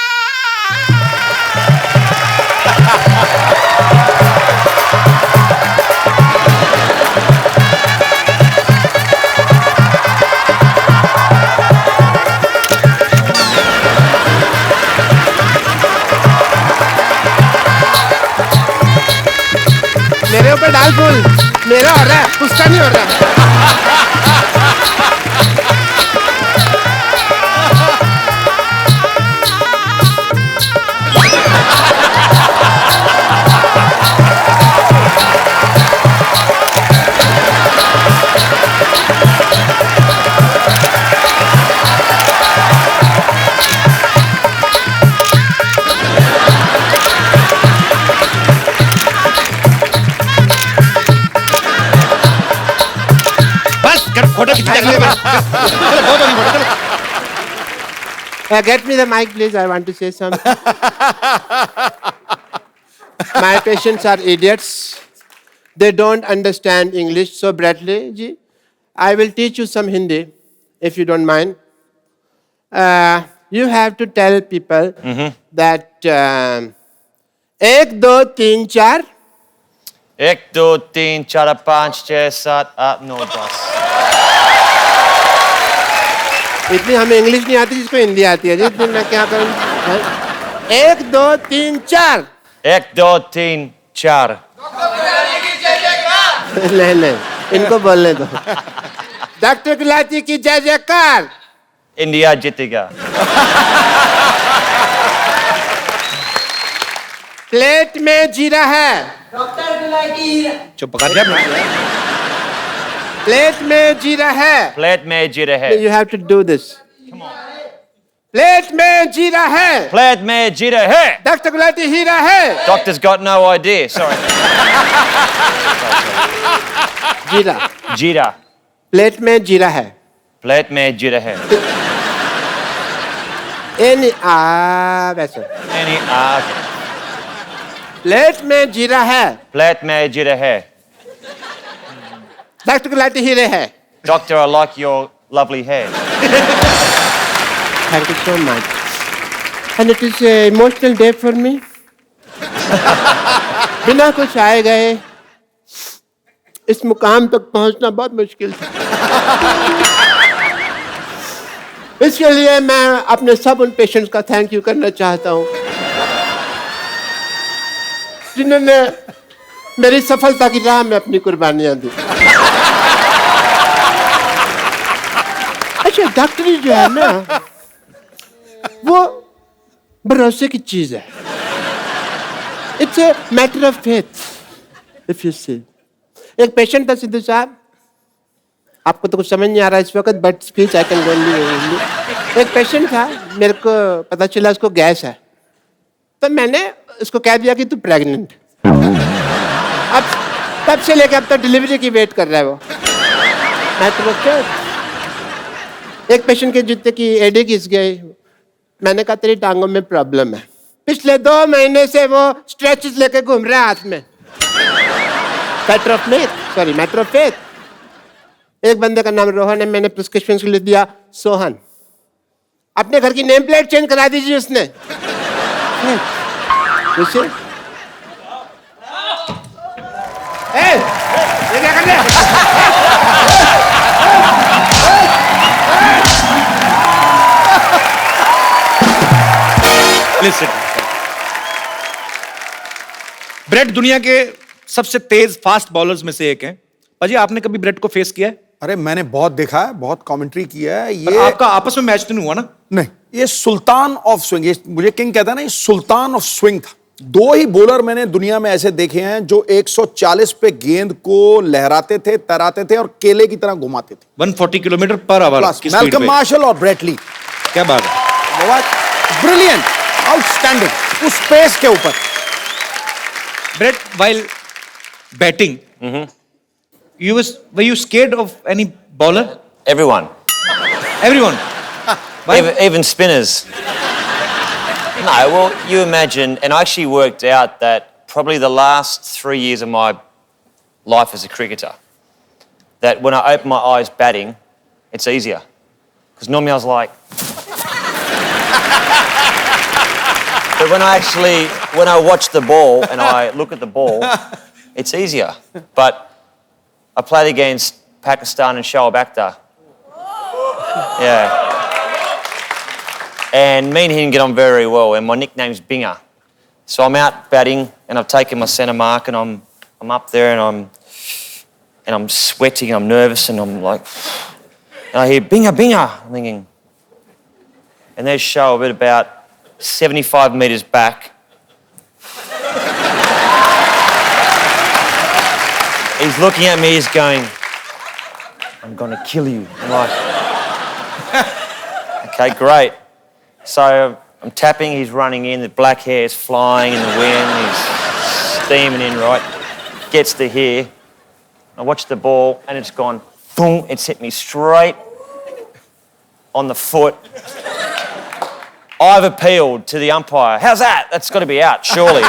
मेरे ऊपर डाल फूल. मेरा हो रहा है, उसका नहीं हो रहा. बस कर फोटो खींच चलो बहुत होगी फोटो चलो. Get me the mic, please. I want to say something. My patients are idiots. They don't understand English. So, Bradley ji, I will teach you some Hindi, if you don't mind. You have to tell people that 1, 2, 3, 4. 1, 2, 3, 4, 5, 6, 7, 8, 9, 10. इतनी हमें English नहीं आती जिसको हिंदी आती है. जितनी मैं क्या करूँ? 1, 2, 3, 4. 1, 2, 3, 4. नहीं, इनको बोलने दो. डॉक्टर गुलाटी की जय जयकार. India जीतेगा. प्लेट में जीरा है। चुप कर जा। प्लेट में जीरा है। Plate में जीरा है। You have to do this. Plate में जीरा है। Plate में जीरा है। डॉक्टर गुलाटी हीरा है। Doctor's got no idea. Sorry. जीरा। Jeera. प्लेट में जीरा है। Plate में जीरा है। वैसे Any प्लेट में जीरा है। Plate में जीरा है। डॉक्टर गुलाटी हीरे है। Doctor, I like your lovely hair. Thank you so much. And it is an emotional day for me. बिना कुछ आए गए इस मुकाम तक पहुंचना बहुत मुश्किल था। इसके लिए मैं अपने सब उन पेशेंट्स का थैंक यू करना चाहता हूं जिन्होंने मेरी सफलता की राह में अपनी कुर्बानियां दी। अच्छा, डॉक्टरी जो है ना वो भरोसे की चीज है। It's a matter of faith if you see. एक पेशेंट था सिद्धू साहब, आपको तो कुछ समझ नहीं आ रहा इस वक्त, but speech I can only. एक पेशेंट था, मेरे को पता चला उसको गैस है, तो मैंने उसको कह दिया कि तू प्रेग्नेंट। अब तब से लेकर अब तक डिलीवरी की वेट कर रहा है वो। Matter of faith. एक पेशेंट के जूते की एडी घिस गई, मैंने कहा तेरी टांगों में प्रॉब्लम है। पिछले 2 महीने से वो स्ट्रेचेस लेके घूम रहा है हाथ में। Matter of faith. एक बंदे का नाम रोहन है, मैंने प्रिस्क्रिप्शन के लिए दिया सोहन। अपने घर की नेम प्लेट चेंज करा दीजिए उसने। ये क्या कर रहे ब्रेट दुनिया के सबसे तेज फास्ट बॉलर्स में से एक है। पाजी, आपने कभी ब्रेट को फेस किया है? अरे मैंने बहुत देखा है, बहुत कमेंट्री किया है। पर ये आपका आपस में मैच तो नहीं हुआ ना? नहीं, ये सुल्तान ऑफ स्विंग, ये मुझे किंग कहता है ना, ये सुल्तान ऑफ स्विंग था। 2 ही बॉलर मैंने दुनिया में ऐसे देखे हैं जो 140 पे गेंद को लहराते थे, तराते थे और केले की तरह घुमाते थे। 140 किलोमीटर पर आवर की स्पीड मैल्कम पे। मार्शल और ब्रेट ली। क्या बात है। ब्रिलियंट, आउटस्टैंडिंग उस पेस के ऊपर। Brett, while batting, were you scared of any bowler? Everyone. Everyone. Why? Even spinners. No, well, you imagine, and I actually worked out that probably the last 3 years of my life as a cricketer, that when I open my eyes batting, it's easier. Because normally I was like... But when I watch the ball and I look at the ball, it's easier. But I played against Pakistan and Shoaib Akhtar. Yeah. And me and him get on very well, and my nickname's Binger. So I'm out batting, and I've taken my centre mark, and I'm up there, and I'm sweating, I'm nervous, and I'm like, and I hear Binger, Binger. I'm thinking, and there's Shoaib at about 75 metres back. He's looking at me, he's going, I'm gonna kill you. I'm like, okay, great. So I'm tapping, he's running in, the black hair is flying in the wind, he's steaming in, right? Gets to here. I watch the ball and it's gone, boom, it's hit me straight on the foot. I've appealed to the umpire. How's that? That's got to be out, surely.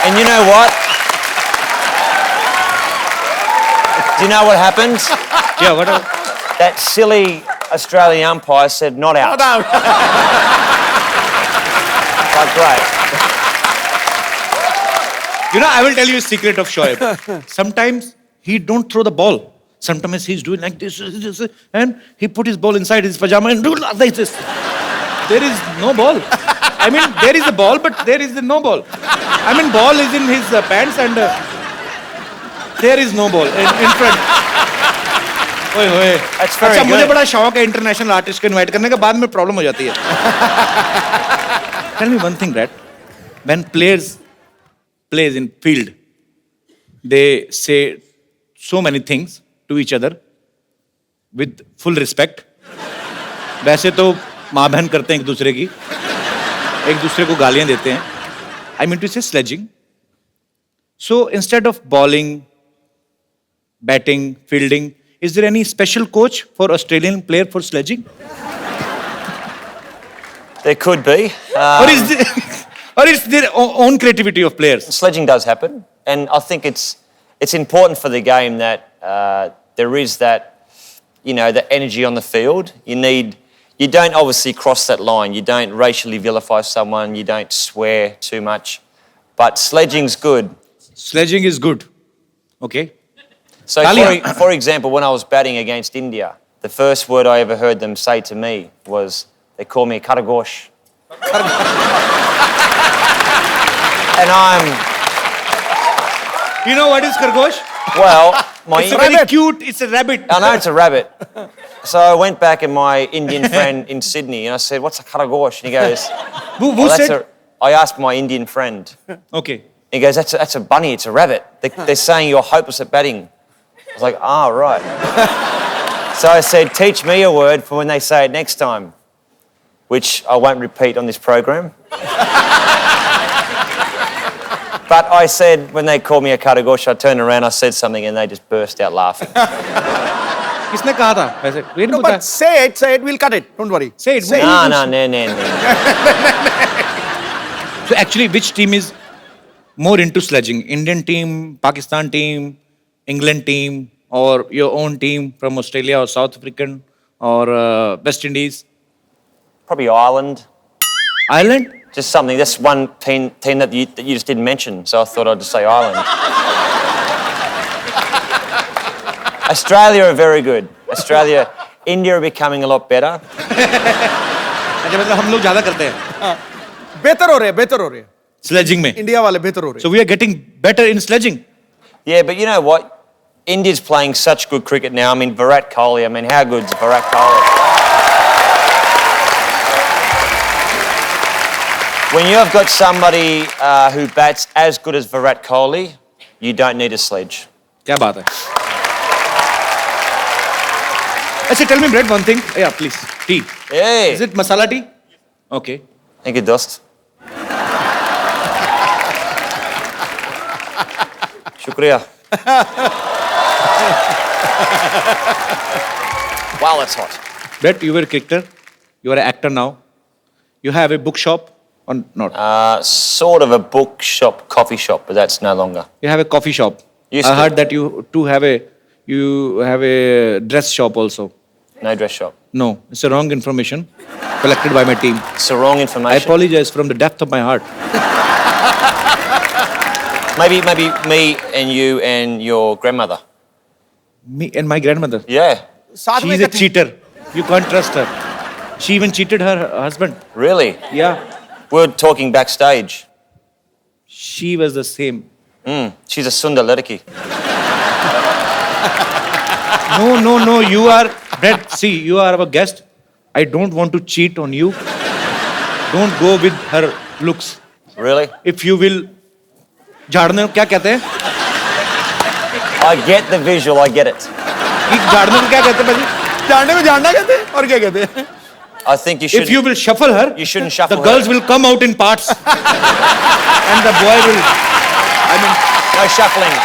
And you know what? Do you know what happened? Yeah, what? That silly Australian umpire said not out. Not out. Like, great. You know, I will tell you a secret of Shoaib. Sometimes he don't throw the ball. Sometimes he's doing like this, and he put his ball inside his pajama and do like this. There is no ball. I mean, there is a ball, but there is no ball. I mean, ball is in his pants and there is no ball in front. ओए होए। That's very अच्छा, मुझे good. बड़ा शौक है international artist को invite करने का, बाद में प्रॉब्लम हो जाती है। Tell me one thing, Brett. When players plays in field, they say so many things to each other with full respect. वैसे तो माँ बहन करते हैं एक दूसरे को गालियां देते हैं. I mean to say sledging. So instead of bowling, batting, fielding, is there any special coach for Australian player for sledging? There could be. Or is their own creativity of players? Sledging does happen, and I think it's important for the game that there is that, the energy on the field. You don't obviously cross that line. You don't racially vilify someone. You don't swear too much. But sledging's good. Sledging is good. Okay. So, Talia. for example, when I was batting against India, the first word I ever heard them say to me was, they call me Karagosh. And You know what is Khargosh? well, It's a very cute, it's a rabbit. I know it's a rabbit. So I went back and my Indian friend in Sydney and I said, what's a Karagosh? And he goes, Who said? I asked my Indian friend. Okay. He goes, that's a bunny, it's a rabbit. They're saying you're hopeless at batting. I was like, right. So I said, teach me a word for when they say it next time, which I won't repeat on this program. But I said, when they called me a Karagosh, I turned around, I said something, and they just burst out laughing. किसने कहा था वैसे? ये नहीं No, पता. but say it, we'll cut it. Don't worry. Say it. No. So actually, which team is more into sledging? Indian team, Pakistan team, England team, or your own team from Australia or South African or West Indies? Probably Ireland. Ireland? Just something. That's one team that you just didn't mention, so I thought I'd just say Ireland. Australia are very good. India are becoming a lot better. अच्छा मतलब हम लोग ज़्यादा करते हैं. बेहतर हो रहे हैं. Sledging में. इंडिया वाले बेहतर हो रहे हैं. So we are getting better in sledging. Yeah, but you know what? India's playing such good cricket now. I mean, Virat Kohli. I mean, how good's Virat Kohli? When you have got somebody who bats as good as Virat Kohli, you don't need a sledge. क्या बात है? अच्छा, tell me, Brett, one thing. Yeah, please. Tea. Hey. Is it masala tea? Okay. Thank you, Dost. Shukriya. Wow, that's hot. Brett, you were a cricketer. You are an actor now. You have a bookshop or not? Sort of a bookshop, coffee shop, but that's no longer. You have a coffee shop. Used I to. heard that you have a dress shop also. No dress shop. No, it's a wrong information collected by my team. It's the wrong I information. apologize from the depth of my heart. Maybe me and you and your grandmother. Me and my grandmother. Yeah. साथ में She's a इकट्ठे- cheater. You can't trust her. She even cheated her husband. Really? Yeah. We were talking backstage. She was the same. She's a Sundar Ladaki. No. You are, Brett, see, you are our guest. I don't want to cheat on you. Don't go with her looks. Really? If you will, झाड़ने को क्या कहते हैं? I get the visual, I get it. झाड़ने को क्या कहते हैं भाजी? जानने में जानना कहते हैं और क्या कहते हैं? I think you should. If you will shuffle her, You shouldn't shuffle the her. girls will come out in parts. And the boy will, No shuffling.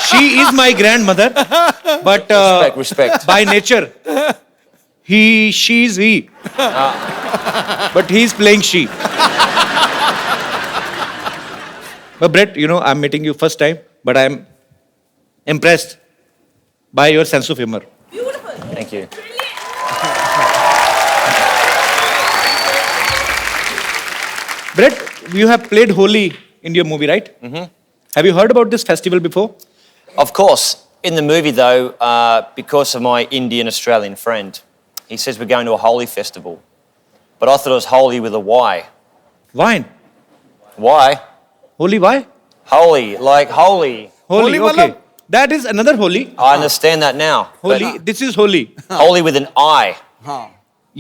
she is my grandmother, but Respect. by nature, she is he. But he is playing she. But Brett, I'm meeting you first time, but I'm impressed by your sense of humor. Thank you. Brett, you have played Holi in your movie, right? Mm-hmm. Have you heard about this festival before? Of course. In the movie, though, because of my Indian-Australian friend, he says we're going to a Holi festival. But I thought it was Holi with a Y. Wine. Why? Holi, why? Holy, like holy. Holi, Holi okay. matlab? That is another Holi. I understand that now. but Holi, this is Holi. Holy with an I.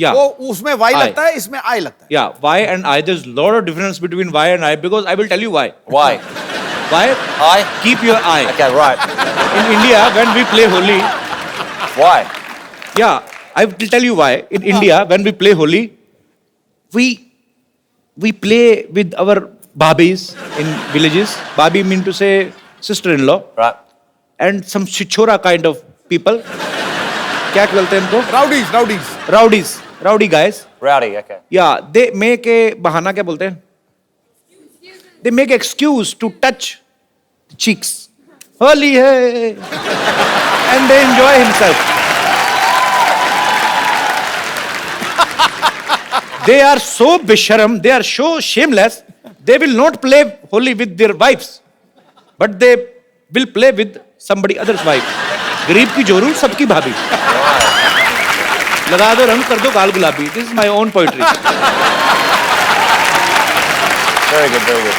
Yeah. वो उसमें Y I. लगता है, इसमें आई लगता है. Yeah, Y and I. There's a lot of difference between Y and I because I will tell you why. Why? Why? I? Keep your eye. Okay, right. In India, when we play Holi, Why? yeah, I will tell you why. In India, when we play Holi, we play with our babis in villages. Babi mean to say sister-in-law. Right. And some chichora kind of people. क्या बोलते हैं इनको? Rowdies. Rowdy guys. Rowdy, okay. Yeah, they make a बहाना क्या बोलते हैं? They make excuse to touch the cheeks. Holi है, and they enjoy himself. They are so bisharam, they are so shameless. They will not play Holi with their wives, but they will play with somebody other's wife. गरीब की जोरू सबकी भाभी. लगा दो रंग कर दो गाल गुलाबी. This is my own poetry. Very good, very good.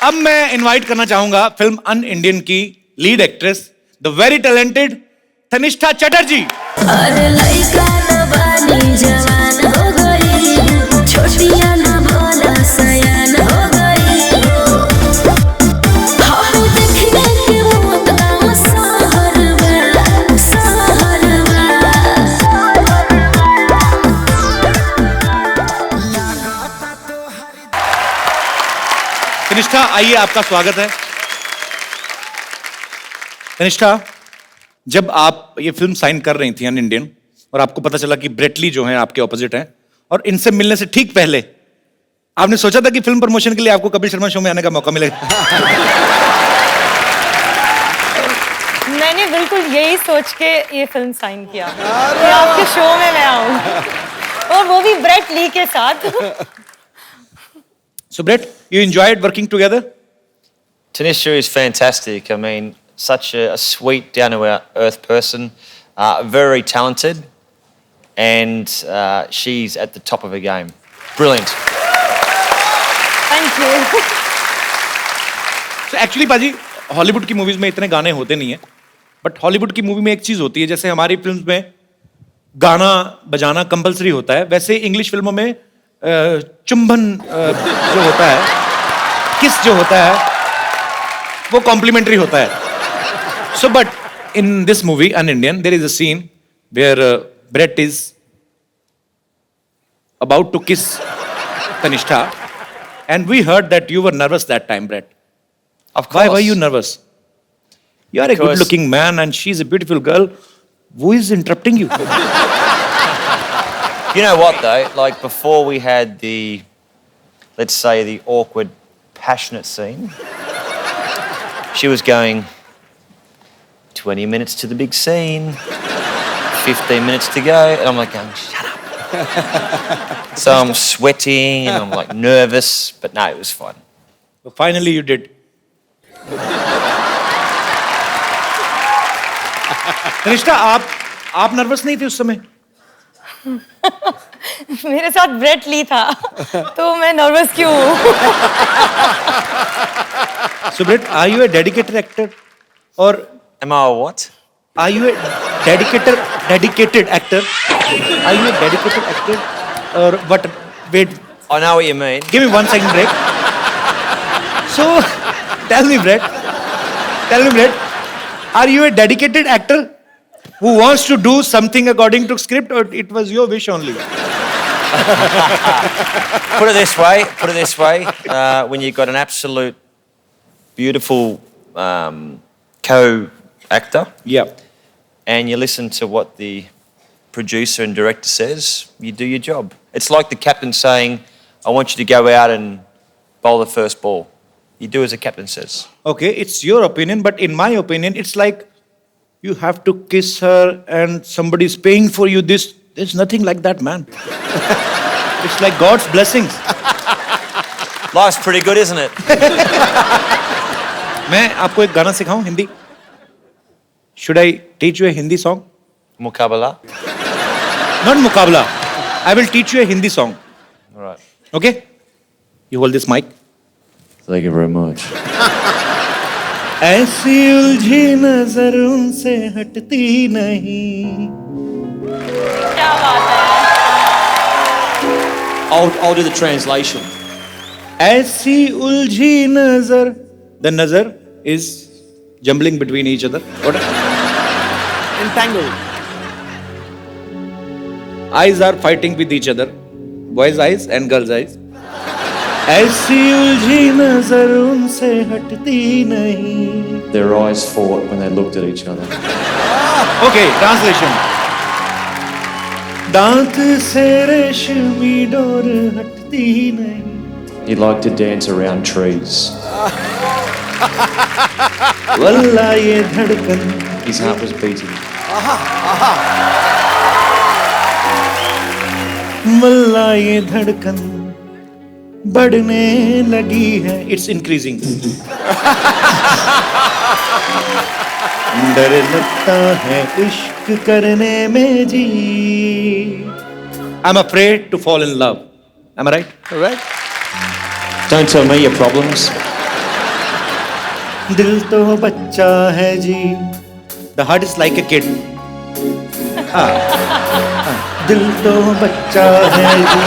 अब मैं इनवाइट करना चाहूंगा फिल्म अन इंडियन की lead actress the very talented Tanishtha Chatterjee. अरे लइका न बानी जवान हो गई, छोटिया न भोला सयान हो गई. हम देखने के मौत का सहरवा. तनिष्ठा आइए, आपका स्वागत है. तनिष्ठा, जब आप ये फिल्म साइन कर रही थी अन इंडियन और आपको पता चला कि ब्रेट ली जो है आपके ऑपोजिट हैं और इनसे मिलने से ठीक पहले आपने सोचा था कि फिल्म प्रमोशन के लिए आपको कपिल शर्मा शो में आने का मौका मिलेगा? मैंने बिल्कुल यही सोच के ये फिल्म साइन किया कि आपके शो में मैं आऊं, और वो भी ब्रेट ली के साथ. So Brett, you enjoyed working together? Tanisha is fantastic. I mean, such a sweet, down-to-earth person, very talented, and she's at the top of her game. Brilliant. Thank you. So actually पाजी, Hollywood की movies में इतने गाने होते नहीं है, but Hollywood की movie में एक चीज होती है, जैसे हमारी फिल्म्स में गाना बजाना कंपलसरी होता है, वैसे इंग्लिश फिल्मों में चुंबन जो होता है, किस जो होता है, वो कॉम्प्लीमेंट्री होता है. So but in this movie an Indian there is a scene where Brett is about to kiss Tannishtha and we heard that you were nervous that time. Brett, Of course. why were you nervous? You are a Because- good looking man and she's a beautiful girl. Who is interrupting you? You know what, though? Like, before we had the, let's say, the awkward, passionate scene, she was going, 20 minutes to the big scene, 15 minutes to go, and I'm like going, shut up. So I'm sweating, and I'm like nervous, but no, it was fun. So finally you did. Tanishtha, आप nervous नहीं थे उस समय? मेरे साथ Brett Lee था, तो मैं नर्वस क्यों हूँ? So Brett, are you a dedicated actor? Or Am I a what? are you a dedicated actor? Are you a dedicated actor? Or what? Wait, I know what you mean. give me 1 second break. So, tell me Brett, are you a dedicated actor who wants to do something according to script, or it was your wish only? Put it this way, when you've got an absolute beautiful co-actor, Yeah. and you listen to what the producer and director says, you do your job. It's like the captain saying, I want you to go out and bowl the first ball. You do as the captain says. Okay, it's your opinion, but in my opinion, it's like you have to kiss her and somebody's paying for you this. There's nothing like that, man. It's like God's blessings. Life's pretty good, isn't it? मैं आपको एक गाना सिखाऊं Hindi? Should I teach you a Hindi song? Mukabala. Not मुकाबला. I will teach you a Hindi song. All right. Okay? You hold this mic. Thank you very much. ऐसी उलझी नजर उनसे हटती नहीं, I'll do the translation. ऐसी उलझी नजर. The nazar is jumbling between each other. What? Entangled. Eyes are fighting with each other. Boys' eyes and girls' eyes. ऐसी उलझी नजर उनसे हटती नहीं. Their eyes fought when they looked at each other. Okay, translation. दांत से रेशमी door हटती नहीं. He liked to dance around trees. वल्ला ये धड़कन. His heart was beating. वल्ला ये धड़कन बढ़ने लगी है. It's increasing. डर लगता है इश्क करने में जी. I'm afraid to fall in love. Am I right? Correct. Don't tell me your problems. दिल तो बच्चा है जी. The heart is like a kid. दिल तो बच्चा है जी.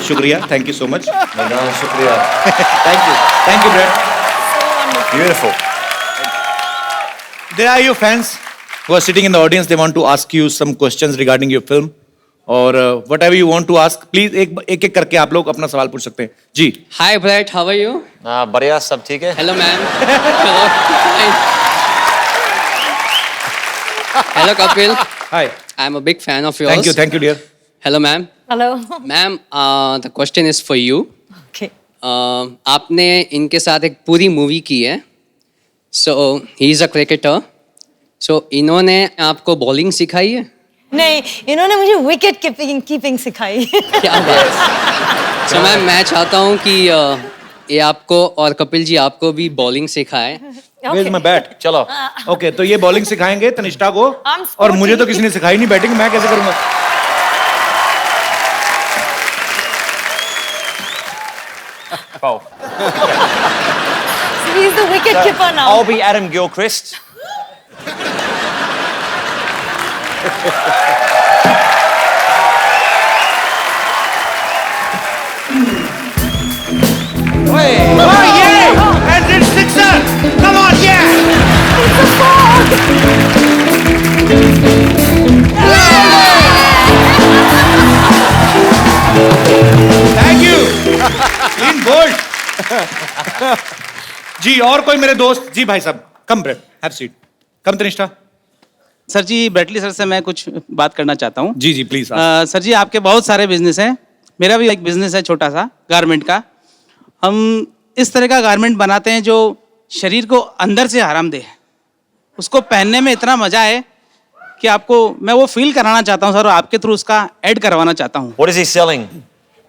शुक्रिया. Thank you so much. No, shukriya. Thank you, Brad. Beautiful. There are your fans who are sitting in the audience. They want to ask you some questions regarding your film. और whatever you want to ask, please एक करके आप लोग अपना सवाल पूछ सकते हैं. जी. Hi Brett, how are you? बढ़िया सब ठीक है. Hello ma'am. Hello. Hello Kapil. Hi. I'm a big fan of yours. Thank you, dear. Hello ma'am. Hello. Ma'am, the question is for you. Okay. आपने इनके साथ एक पूरी मूवी की है. So he is a cricketer. So इन्होंने आपको bowling सिखाई है? नहीं, इन्होंने मुझे विकेट कीपिंग सिखाई. क्या बात. So मैं चाहता हूँ कि ये आपको और कपिल जी आपको भी बॉलिंग सिखाए. Where's my bat? चलो. Okay, तो ये बॉलिंग सिखाएंगे तनिष्ठा को. I'm और मुझे तो किसी ने सिखाई नहीं बैटिंग. मैं कैसे करूंगा? Bowl. So he's the wicket keeper now. I'll be Adam Gilchrist. Oh yeah! And it's sixer. Come on, yeah! Thank you. Clean bold. जी और कोई मेरे दोस्त. जी भाई साहब. Come Brett. Have seat. Come Tannishtha. Sir ji, Brett Lee sir से मैं कुछ बात करना चाहता हूँ. जी प्लीज. सर जी, आपके बहुत सारे बिजनेस हैं. मेरा भी एक बिजनेस है छोटा सा, गारमेंट का. हम इस तरह का गारमेंट बनाते हैं जो शरीर को अंदर से आराम दे. उसको पहनने में इतना मजा है कि आपको मैं वो फील कराना चाहता हूँ सर, और आपके थ्रू उसका ऐड करवाना चाहता हूँ. What is he selling?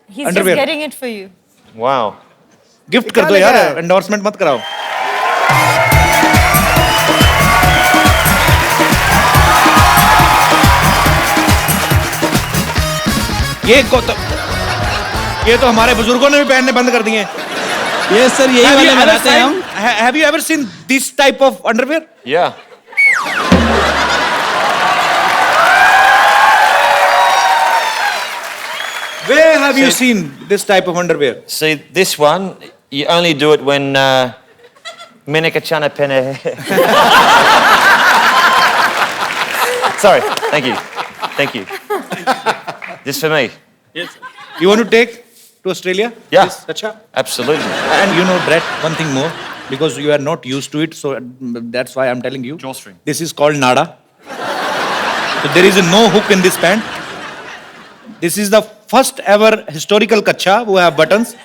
He's Underwear. just getting it for you. Wow. Gift कर दो यार. एंडोर्समेंट मत कराओ. ये तो हमारे बुजुर्गों ने भी पहनने बंद कर दिए हैं. ये सर यही वाले बनाते हैं हम. Have you ever seen this type of underwear? Yeah. Where have you seen this type of underwear? See, this one, you only do it when Minika Chana Pene. Sorry, thank you. Thank you. This for me. Yes. You want to take to Australia? Yeah. Yes, acha. Absolutely. And you know, Brett, one thing more, because you are not used to it, so that's why I'm telling you. Drawstring. This is called nada. So there is no hook in this pant. This is the first ever historical kacha who have buttons.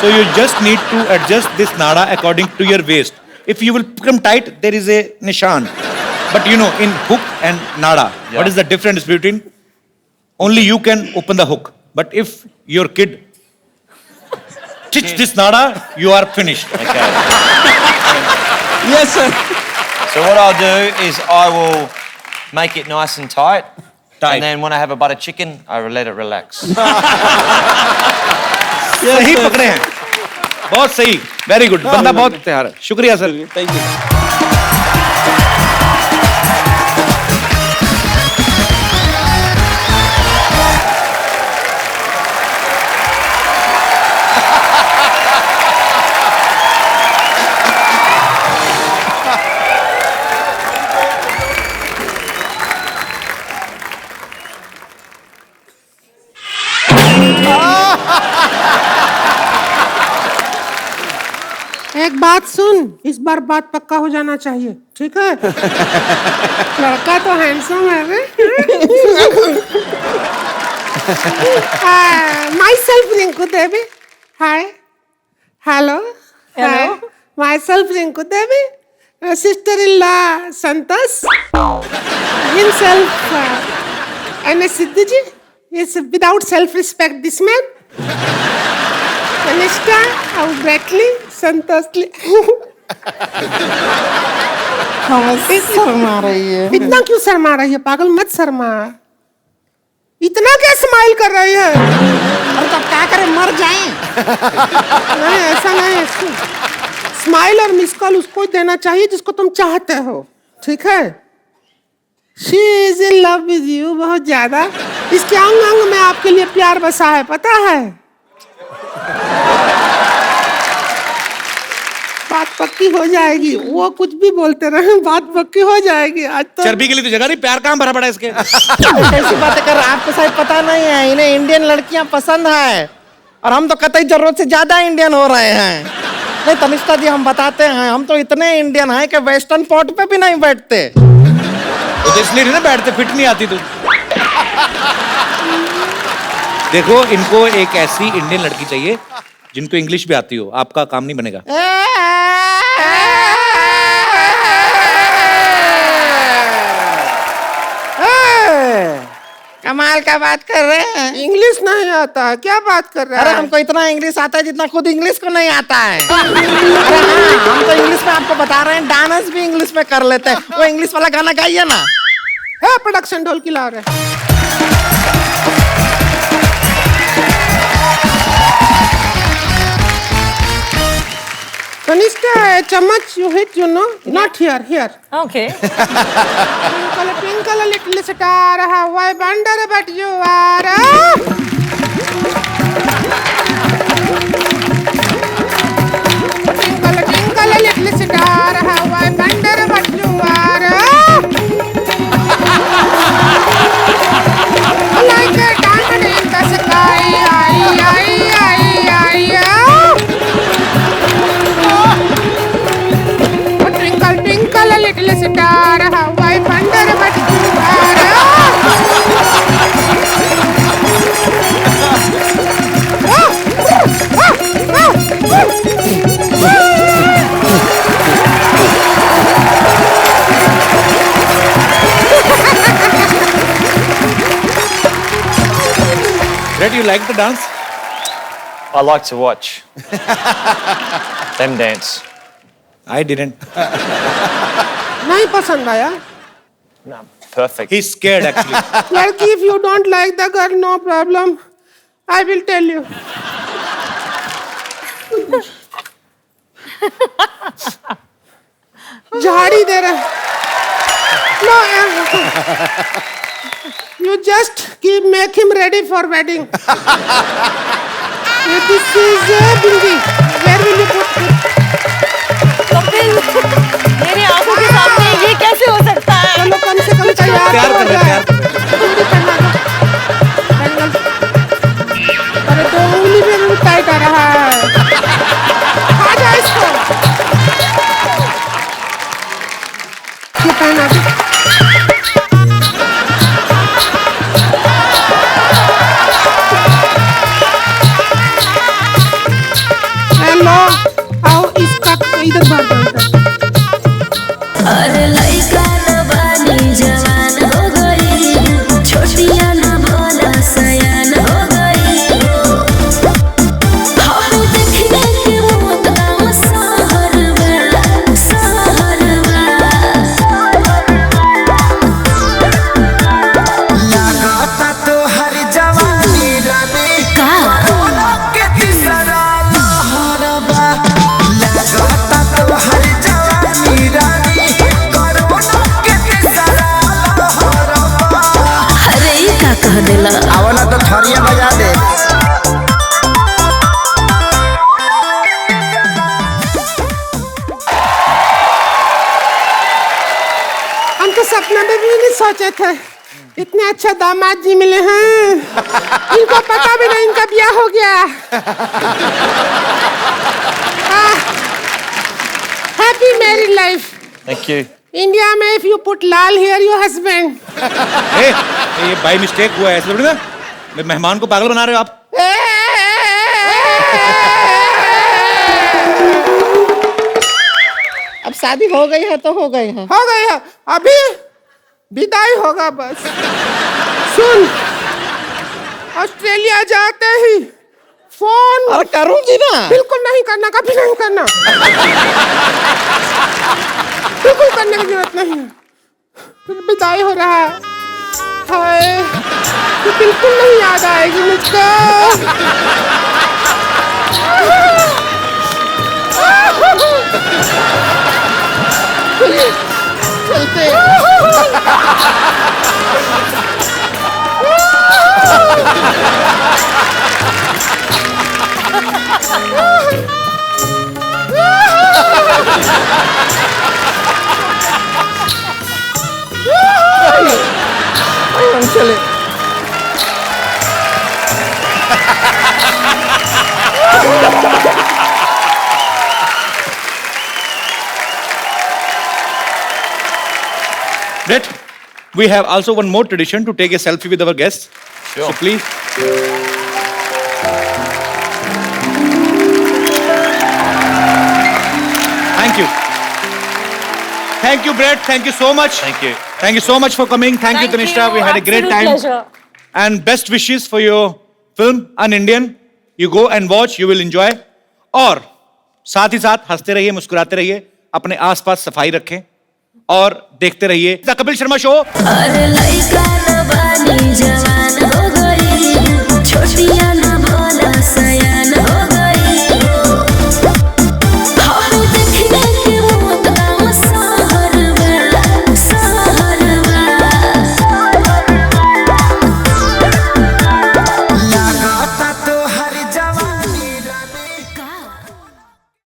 So you just need to adjust this nada according to your waist. If you will become tight, there is a nishan. But you know, in hook and nada, what is the difference between? Only you can open the hook. But if your kid stitch this nada, you are finished. Okay. Yes, sir. So what I'll do is I will make it nice and tight. And then when I have a butter chicken, I will let it relax. सही पकड़े हैं. बहुत सही. Very good. बंदा बहुत तैयार है. शुक्रिया सर. Thank you. एक बात सुन, इस बार बात पक्का हो जाना चाहिए, ठीक है? लड़का तो हैंडसम है रे। Myself Rinku Devi. Hi. Hello. Hello. Hi. Myself Rinku Devi. Sister-in-law Santosh. Himself N.S. Siddhuji. Is without self-respect this man. Kanishka, how brightly, Santoshly. Sharma रही है। इतना क्यों शर्मा रही है? पागल मत शर्मा। इतना क्या स्माइल कर रही है? अरे तो क्या करें, मर जाएं। नहीं ऐसा नहीं, स्माइल और मिस कॉल उसको ही देना चाहिए जिसको तुम चाहते हो, ठीक है? She is in love with you बहुत ज्यादा। इसके अंग अंग में आपके लिए प्यार बसा है, पता है? बात पक्की हो जाएगी, वो कुछ भी बोलते रहे, बात पक्की हो जाएगी। आज तो चर्बी के लिए तो जगह नहीं, प्यार कहाँ भरा पड़ा है इसके। कैसी बातें कर रहे हैं? आपको शायद पता नहीं है, इन्हें इंडियन लड़कियां पसंद है और हम तो कतई जरूरत से ज्यादा इंडियन हो रहे हैं। नहीं तनिष्का जी, हम बताते हैं, हम तो इतने इंडियन हैं कि वेस्टर्न पोर्ट पे भी नहीं बैठते। तो इसलिए नहीं ना बैठते, फिट नहीं आती तू। देखो, इनको एक ऐसी इंडियन लड़की चाहिए जिनको इंग्लिश भी आती हो, आपका काम नहीं बनेगा। कमाल का बात कर रहे हैं। इंग्लिश नहीं आता है, क्या बात कर रहा है? अरे हमको इतना इंग्लिश आता है जितना खुद इंग्लिश को नहीं आता है। अरे हाँ, हम तो इंग्लिश में आपको बता रहे हैं, डांस भी इंग्लिश में कर लेते हैं। वो इंग्लिश वाला गाना गाइए ना। है प्रोडक्शन ढोल की ला रहे। Kanishka, चम्मच you hit, you know, not here, here. Okay. Twinkle, twinkle, little star, how I wonder but you are. Twinkle, twinkle, little star, how I wonder but you are. Like a diamond in the sky, Twinkle, twinkle, little star, how I wonder what you Red, you like the dance? I like to watch them dance. I didn't. नहीं पसंद आया? No, perfect. He's scared actually. Like if you don't like the girl, no problem. I will tell you. झाड़ी दे रहा। No, you just make him ready for wedding. This is Bindi. Where will you put it? Kapil, मेरे आंखों के सामने ये कैसे हो सकता है? चलो कम से कम तैयार प्यार तो कर हो रहे जाए। प्यार। चूड़ी पहना दो। बैंगल। अरे तो उंगली में भी टाइट आ रहा है। खा जा इसको। ये पहना दो। हेलो, आओ इसका इधर बात करो। अरे लइका न बानी जवान हो गई, छोटिया न भोला सयान हो गई। हम देखने के मौत गाँव सहरवा, सहरवा। लागता तो हर जवानी रानी का के तीसरा लहरबा। लागता तो हर जवानी रानी कोरोना के तीसरा लहरबा। अरे ये का कह देला? आवला तो थरिया बजा दे। हम तो सपना में भी नहीं सोचे थे इतने अच्छे दामाद जी मिले हैं। इनको पता भी नहीं इनका ब्याह हो गया। wife. Thank you. India में if you put lal here, your husband. ये बाई मिस्टेक हुआ है, ऐसे थोड़ी ना मेहमान को पागल बना रहे हो आप। अब शादी हो गई है तो हो गई है। हो गई है, अभी विदाई होगा बस। सुन, ऑस्ट्रेलिया जाते ही फोन। अरे करूंगी ना। बिल्कुल नहीं करना, कभी नहीं करना। बिल्कुल करने की जरूरत नहीं है। फिर विदाई हो रहा है, हाय, तो बिल्कुल नहीं याद आएगी मुझको। चलिए, चलते हैं। हम चले। Brett, we have also one more tradition to take a selfie with our guests. Sure. So please. Thank you. Thank you, Brett. Thank you so much. Thank you. Thank you so much for coming. Thank you, Tanishta. We had a great time. Pleasure. And best wishes for your film, An Indian. You go and watch, you will enjoy. और साथ ही साथ हंसते रहिए, मुस्कुराते रहिए, अपने आसपास सफाई रखें और देखते रहिए द कपिल शर्मा शो। अरे लइका न बानी जवान